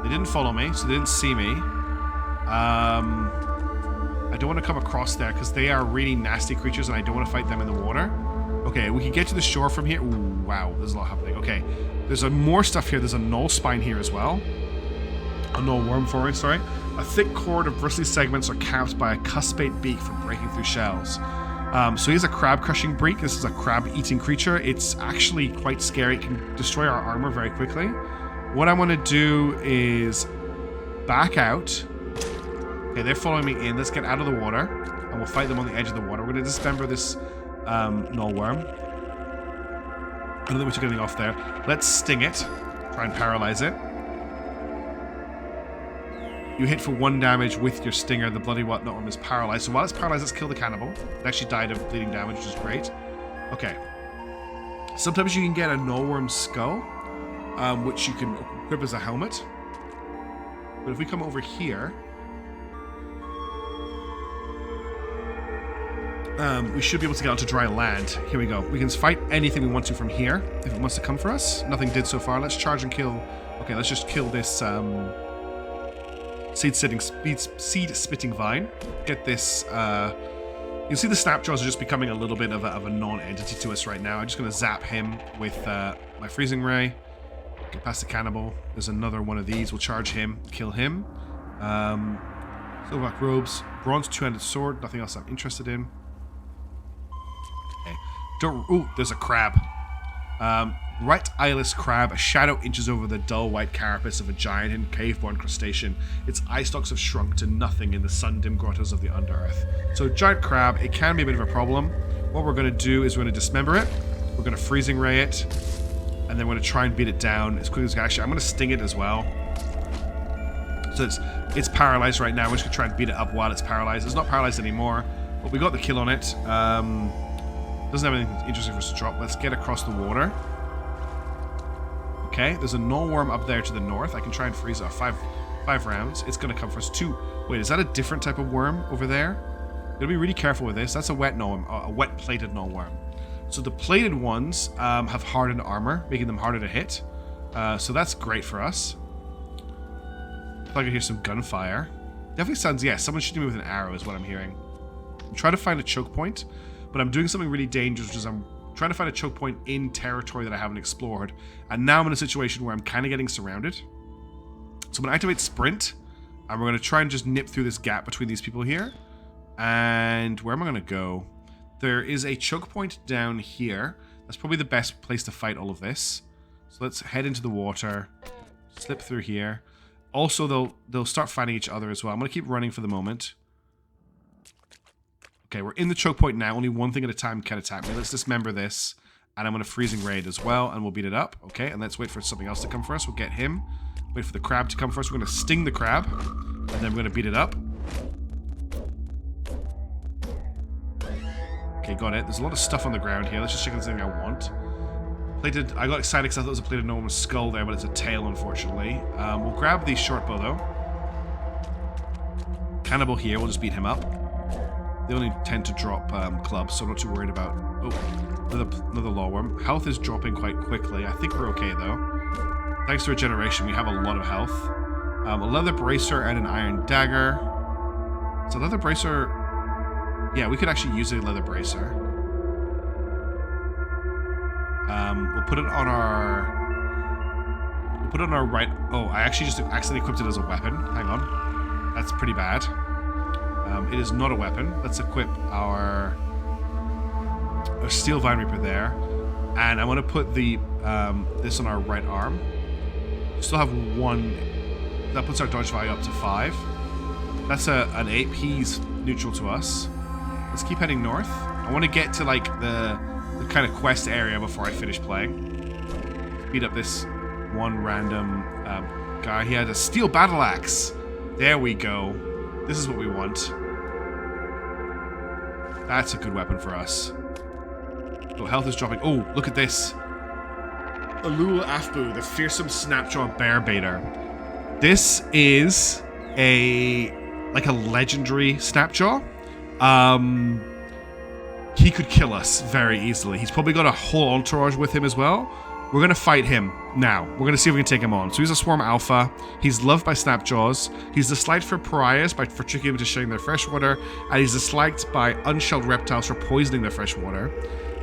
Speaker 1: They didn't follow me, so they didn't see me. I don't want to come across there, because they are really nasty creatures, and I don't want to fight them in the water. Okay, we can get to the shore from here. Ooh, wow, there's a lot happening. Okay, there's more stuff here. There's a Null Spine here as well. A Null Worm forward, sorry. A thick cord of bristly segments are capped by a cuspate beak for breaking through shells. So here's a crab-crushing beak. This is a crab-eating creature. It's actually quite scary. It can destroy our armor very quickly. What I want to do is back out. Okay, they're following me in. Let's get out of the water, and we'll fight them on the edge of the water. We're going to dismember this Null Worm. I don't think we took anything off there. Let's sting it. Try and paralyze it. You hit for 1 damage with your Stinger. The bloody Null Worm is paralyzed. So while it's paralyzed, let's kill the cannibal. It actually died of bleeding damage, which is great. Okay. Sometimes you can get a Null Worm skull, which you can equip as a helmet. But if we come over here, we should be able to get onto dry land. Here we go. We can fight anything we want to from here, if it wants to come for us. Nothing did so far. Let's charge and kill. Okay, let's just kill this seed-spitting vine. Get this... you can see the Snapjaws are just becoming a little bit of a non-entity to us right now. I'm just going to zap him with my Freezing Ray. Get past the cannibal. There's another one of these. We'll charge him, kill him. Silverback robes. Bronze two-handed sword. Nothing else I'm interested in. Ooh, there's a crab. Right eyeless crab. A shadow inches over the dull white carapace of a giant and cave-born crustacean. Its eye stalks have shrunk to nothing in the sun-dim grottos of the underearth. So, giant crab, it can be a bit of a problem. What we're going to do is we're going to dismember it. We're going to freezing ray it. And then we're going to try and beat it down as quickly as we can. Actually, I'm going to sting it as well. So it's It's paralyzed right now. We're just going to try and beat it up while it's paralyzed. It's not paralyzed anymore, but we got the kill on it. Doesn't have anything interesting for us to drop. Let's get across the water. Okay, there's a null worm up there to the north. I can try and freeze it. Five rounds. It's going to come for us. 2. Wait, is that a different type of worm over there? Gotta be really careful with this. That's a wet null, a wet plated null worm. So the plated ones have hardened armor, making them harder to hit. So that's great for us. I can hear some gunfire. Definitely sounds, yeah, someone shooting me with an arrow is what I'm hearing. I'm trying to find a choke point, but I'm doing something really dangerous, which is I'm trying to find a choke point in territory that I haven't explored. And now I'm in a situation where I'm kind of getting surrounded. So I'm going to activate sprint, and we're going to try and just nip through this gap between these people here. And where am I going to go? There is a choke point down here. That's probably the best place to fight all of this. So let's head into the water, slip through here. Also, they'll start fighting each other as well. I'm going to keep running for the moment. Okay, we're in the choke point now. Only one thing at a time can attack me. Let's dismember this. And I'm going to freezing raid as well, and we'll beat it up. Okay, and let's wait for something else to come for us. We'll get him. Wait for the crab to come for us. We're going to sting the crab. And then we're going to beat it up. Okay, got it. There's a lot of stuff on the ground here. Let's just check on something I want. Plated. I got excited because I thought it was a plated enormous skull there, but it's a tail, unfortunately. We'll grab the short bow, though. Cannibal here. We'll just beat him up. They only tend to drop clubs, so I'm not too worried about... Oh, another lawworm. Health is dropping quite quickly. I think we're okay, though. Thanks to regeneration, we have a lot of health. A leather bracer and an iron dagger. So leather bracer... Yeah, we could actually use a leather bracer. We'll put it on our... We'll put it on our right... Oh, I actually just accidentally equipped it as a weapon. Hang on. That's pretty bad. It is not a weapon. Let's equip our steel vine reaper there. And I want to put the this on our right arm. We still have 1. That puts our dodge value up to 5. That's an 8. He's neutral to us. Let's keep heading north. I want to get to like the kind of quest area before I finish playing. Beat up this one random guy. He had a steel battle axe. There we go. This is what we want. That's a good weapon for us. Oh, health is dropping. Oh, look at this. Alul Afbu, the fearsome snapjaw bear baiter. This is like a legendary snapjaw. He could kill us very easily. He's probably got a whole entourage with him as well. We're going to fight him now. We're going to see if we can take him on. So he's a swarm alpha. He's loved by snapjaws. He's disliked for pariahs for tricking them into sharing their freshwater. And he's disliked by unshelled reptiles for poisoning their freshwater.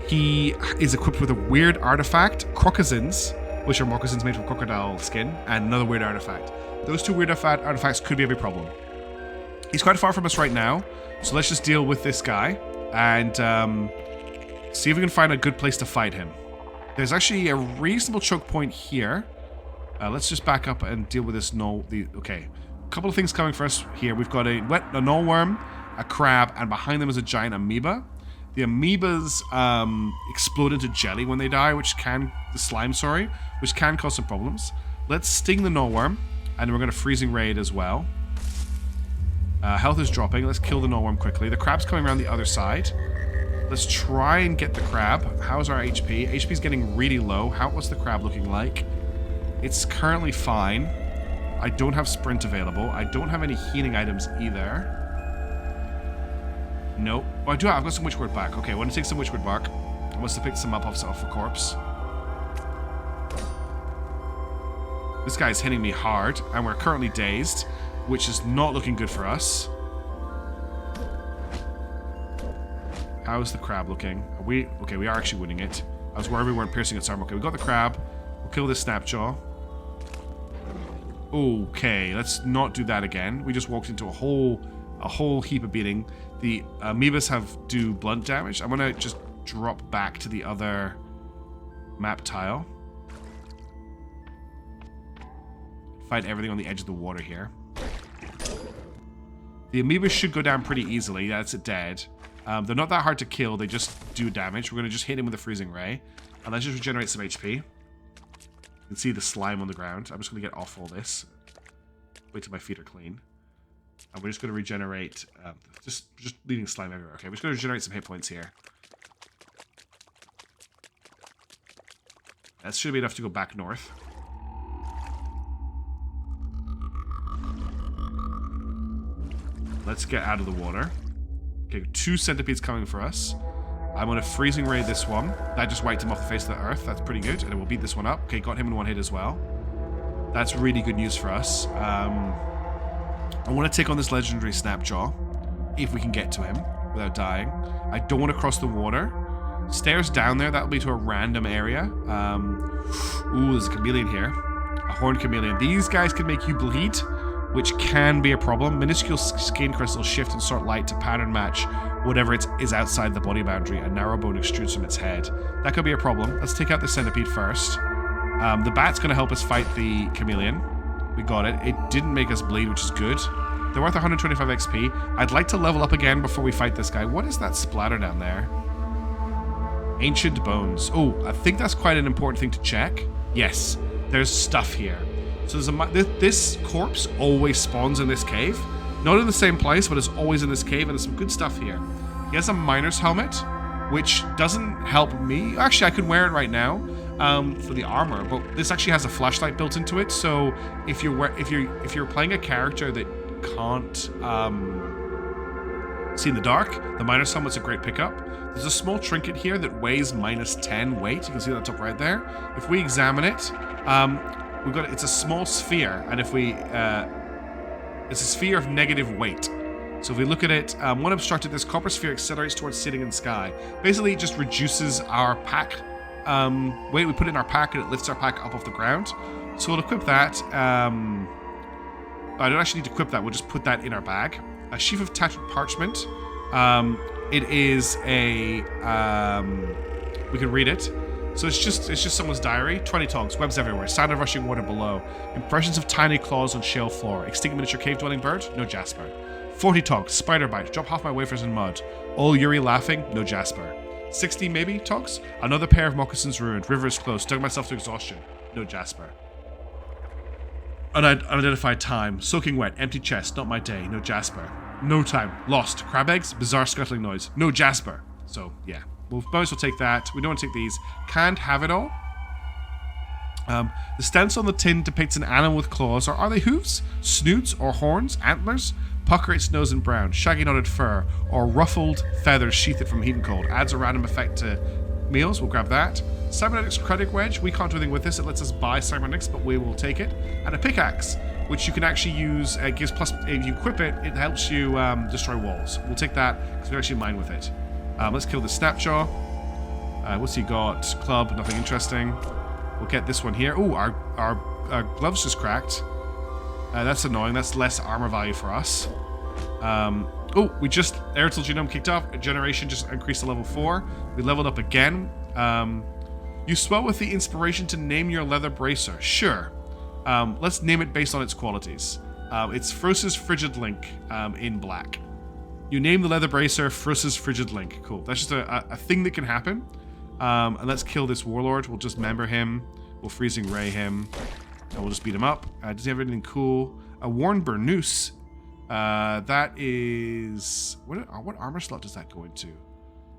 Speaker 1: He is equipped with a weird artifact, crocozins, which are moccasins made from crocodile skin, and another weird artifact. Those 2 weird artifacts could be a big problem. He's quite far from us right now, so let's just deal with this guy and see if we can find a good place to fight him. There's actually a reasonable choke point here. Let's just back up and deal with this null. Okay, a couple of things coming for us here. We've got a null worm, a crab, and behind them is a giant amoeba. The amoebas explode into jelly when they die, which can cause some problems. Let's sting the null worm, and we're going to freezing raid as well. Health is dropping. Let's kill the null worm quickly. The crab's coming around the other side. Let's try and get the crab. How's our HP? HP's getting really low. What's the crab looking like? It's currently fine. I don't have sprint available. I don't have any healing items either. Nope. Oh, I do have. I've got some witchwort bark. Okay, I want to take some witchwort bark. I must have picked some up off a corpse. This guy's hitting me hard, and we're currently dazed, which is not looking good for us. How's the crab looking? Okay, we are actually winning it. I was worried we weren't piercing its arm. Okay, we got the crab. We'll kill this snapjaw. Okay, let's not do that again. We just walked into a whole heap of beating. The amoebas do blunt damage. I'm gonna just drop back to the other map tile. Fight everything on the edge of the water here. The amoebas should go down pretty easily. That's it, dead. They're not that hard to kill. They just do damage. We're going to just hit him with a freezing ray. And let's just regenerate some HP. You can see the slime on the ground. I'm just going to get off all this. Wait till my feet are clean. And we're just going to regenerate, just leading slime everywhere. Okay, we're just going to regenerate some hit points here. That should be enough to go back north. Let's get out of the water. Okay, 2 centipedes coming for us. I'm going to freezing ray this one. That just wiped him off the face of the earth. That's pretty good. And then we'll beat this one up. Okay, got him in 1 hit as well. That's really good news for us. I want to take on this legendary Snapjaw, if we can get to him without dying. I don't want to cross the water. Stairs down there, that'll be to a random area. Ooh, there's a chameleon here. A horned chameleon. These guys can make you bleed, which can be a problem. Minuscule skin crystals shift and sort light to pattern match whatever is outside the body boundary. A narrow bone extrudes from its head. That could be a problem. Let's take out the centipede first. The bat's going to help us fight the chameleon. We got it. It didn't make us bleed, which is good. They're worth 125 XP. I'd like to level up again before we fight this guy. What is that splatter down there? Ancient bones. Oh, I think that's quite an important thing to check. Yes, there's stuff here. So there's this corpse always spawns in this cave. Not in the same place, but it's always in this cave, and there's some good stuff here. He has a miner's helmet, which doesn't help me. Actually, I could wear it right now for the armor, but this actually has a flashlight built into it. So if you're playing a character that can't see in the dark, the miner's helmet's a great pickup. There's a small trinket here that weighs -10 weight. You can see that top right there. If we examine it, it's a small sphere, and if we it's a sphere of negative weight. So if we look at it, when obstructed, this copper sphere accelerates towards sitting in the sky. Basically, it just reduces our pack weight. We put it in our pack, and it lifts our pack up off the ground. So we'll equip that. I don't actually need to equip that. We'll just put that in our bag. A sheaf of tattered parchment. It is a. We can read it. So it's just someone's diary. 20 togs, webs everywhere, sound of rushing water below. Impressions of tiny claws on shale floor. Extinct miniature cave dwelling bird, no Jasper. 40 togs, spider bite, drop half my wafers in mud. All Yuri laughing, no Jasper. 60 maybe togs, another pair of moccasins ruined. River is close, dug myself to exhaustion, no Jasper. Unidentified time, soaking wet, empty chest, not my day, no Jasper. No time, lost, crab eggs, bizarre scuttling noise, no Jasper. So yeah. We'll might as well take that. We don't want to take these. Can't have it all. The stencil on the tin depicts an animal with claws. Or are they hooves, snoots, or horns, antlers? Pucker its nose in brown, shaggy knotted fur, or ruffled feathers sheathed from heat and cold. Adds a random effect to meals. We'll grab that. Cybernetics credit wedge. We can't do anything with this. It lets us buy cybernetics, but we will take it. And a pickaxe, which you can actually use. It gives plus. If you equip it, it helps you destroy walls. We'll take that because we actually mine with it. Let's kill the Snapjaw. What's he got? Club, nothing interesting. We'll get this one here. Ooh, our gloves just cracked. That's annoying. That's less armor value for us. Oh, we just... Airtel Genome kicked off. Generation just increased to level 4. We leveled up again. You swell with the inspiration to name your leather bracer. Sure. Let's name it based on its qualities. It's Frost's Frigid Link in black. You name the leather bracer Frost's Frigid Link. Cool. That's just a thing that can happen. And let's kill this warlord. We'll just member him. We'll freezing ray him. And we'll just beat him up. Does he have anything cool? A worn burnoose. That is... What armor slot does that go into?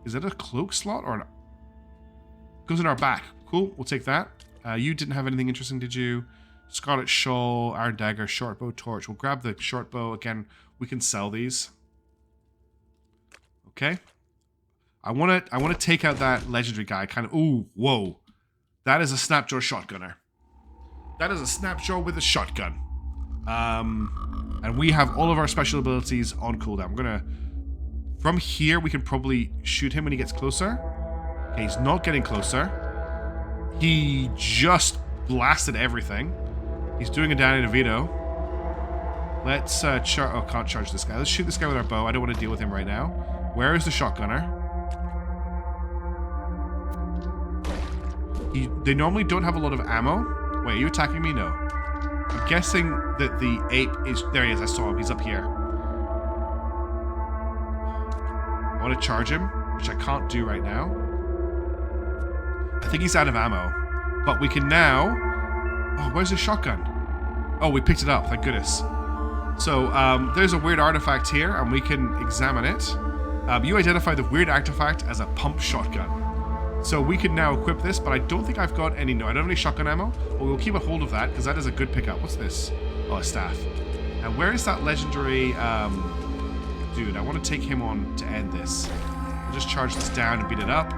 Speaker 1: Is that a cloak slot or an... Goes in our back. Cool. We'll take that. You didn't have anything interesting, did you? Scarlet shawl, iron dagger, short bow, torch. We'll grab the short bow. Again, we can sell these. Okay. I want to take out that legendary guy. Kind of. Ooh, whoa. That is a Snapjaw shotgunner. That is a Snapjaw with a shotgun. And we have all of our special abilities on cooldown. We're gonna... From here, we can probably shoot him when he gets closer. Okay, he's not getting closer. He just blasted everything. He's doing a down in a veto. Let's can't charge this guy. Let's shoot this guy with our bow. I don't want to deal with him right now. Where is the shotgunner? They normally don't have a lot of ammo. Wait, are you attacking me? No. I'm guessing that the ape is... There he is. I saw him. He's up here. I want to charge him, which I can't do right now. I think he's out of ammo. But we can now... Oh, where's the shotgun? Oh, we picked it up. Thank goodness. So there's a weird artifact here, and we can examine it. You identify the weird artifact as a pump shotgun. So we can now equip this, but I don't think I've got any. No, I don't have any shotgun ammo. But we'll keep a hold of that because that is a good pickup. What's this? Oh, a staff. And where is that legendary dude? I want to take him on to end this. I'll just charge this down and beat it up.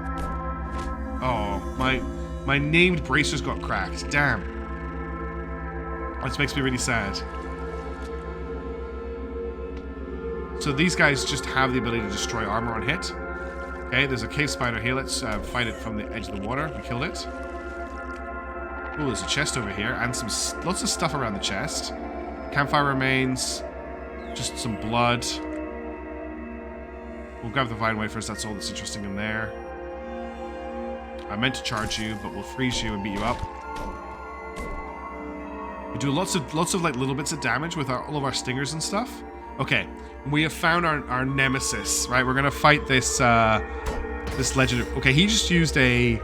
Speaker 1: Oh, my named bracers got cracked. Damn. This makes me really sad. So these guys just have the ability to destroy armor on hit. Okay, there's a cave spider here. Let's fight it from the edge of the water. We killed it. Oh, there's a chest over here and lots of stuff around the chest. Campfire remains. Just some blood. We'll grab the vine wafers. That's all that's interesting in there. I meant to charge you, but we'll freeze you and beat you up. We do lots of like little bits of damage with all of our stingers and stuff. Okay, we have found our nemesis, right? We're gonna fight this this legendary. Okay, he just used a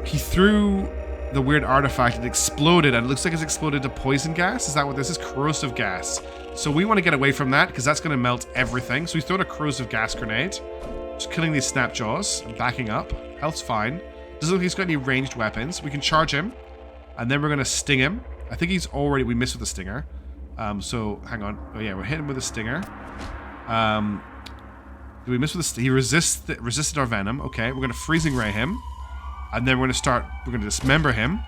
Speaker 1: he threw the weird artifact. It exploded, and it looks like it's exploded to poison gas. Is that what this is? Corrosive gas. So we want to get away from that because that's gonna melt everything. So we throw a corrosive gas grenade, just killing these snapjaws and backing up. Health's fine. Doesn't look like he's got any ranged weapons. We can charge him, and then we're gonna sting him. I think he's already. We missed with the stinger. So hang on. Oh yeah, we're hitting with a stinger. Did we miss with the he resisted our venom. Okay, we're gonna freezing ray him. And then we're gonna dismember him.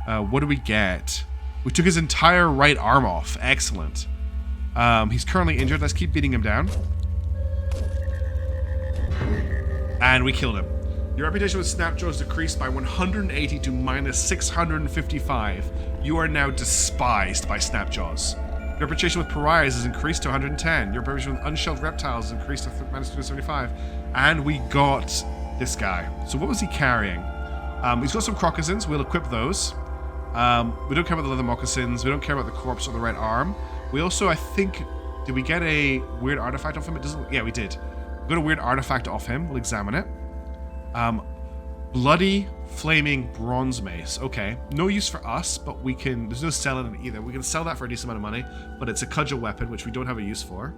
Speaker 1: What do we get? We took his entire right arm off. Excellent. He's currently injured. Let's keep beating him down. And we killed him. Your reputation with Snapjaws decreased by 180 to minus 655. You are now despised by Snapjaws. Your reputation with Pariahs is increased to 110. Your reputation with Unshelled Reptiles is increased to minus 275. And we got this guy. So what was he carrying? He's got some crocossins. We'll equip those. We don't care about the leather moccasins. We don't care about the corpse or the right arm. We also, I think, did we get a weird artifact off him? It doesn't. Yeah, we did. We got a weird artifact off him. We'll examine it. Bloody flaming bronze mace. Okay, no use for us, but we can. There's no selling it either. We can sell that for a decent amount of money, but it's a cudgel weapon, which we don't have a use for.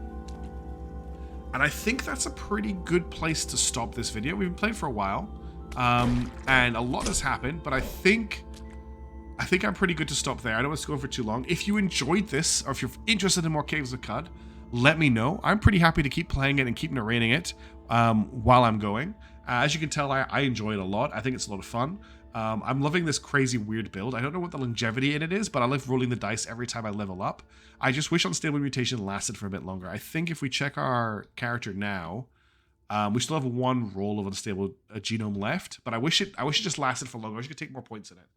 Speaker 1: And I think that's a pretty good place to stop this video. We've been playing for a while, and a lot has happened, but I think I'm pretty good to stop there. I don't want to go for too long. If you enjoyed this, or if you're interested in more Caves of Cud, let me know. I'm pretty happy to keep playing it and keep narrating it while I'm going. As you can tell, I enjoy it a lot. I think it's a lot of fun. I'm loving this crazy weird build. I don't know what the longevity in it is, but I like rolling the dice every time I level up. I just wish Unstable Mutation lasted for a bit longer. I think if we check our character now, we still have one roll of Unstable Genome left, but I wish it just lasted for longer. I wish you could take more points in it.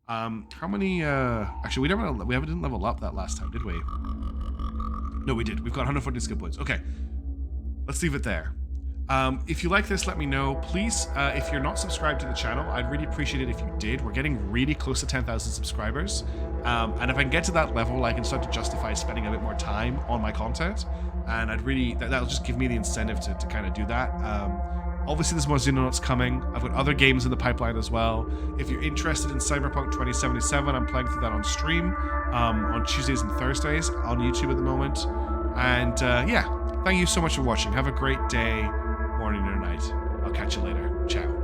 Speaker 1: How many, actually, we didn't level up that last time, did we? No, we did. We've got 140 skill points. Okay, let's leave it there. If you like this, let me know. Please, if you're not subscribed to the channel, I'd really appreciate it if you did. We're getting really close to 10,000 subscribers. And if I can get to that level, I can start to justify spending a bit more time on my content. And I'd really, that'll just give me the incentive to kind of do that. Obviously, there's more Xenonauts coming. I've got other games in the pipeline as well. If you're interested in Cyberpunk 2077, I'm playing through that on stream on Tuesdays and Thursdays on YouTube at the moment. And yeah, thank you so much for watching. Have a great day, morning, or night. I'll catch you later. Ciao.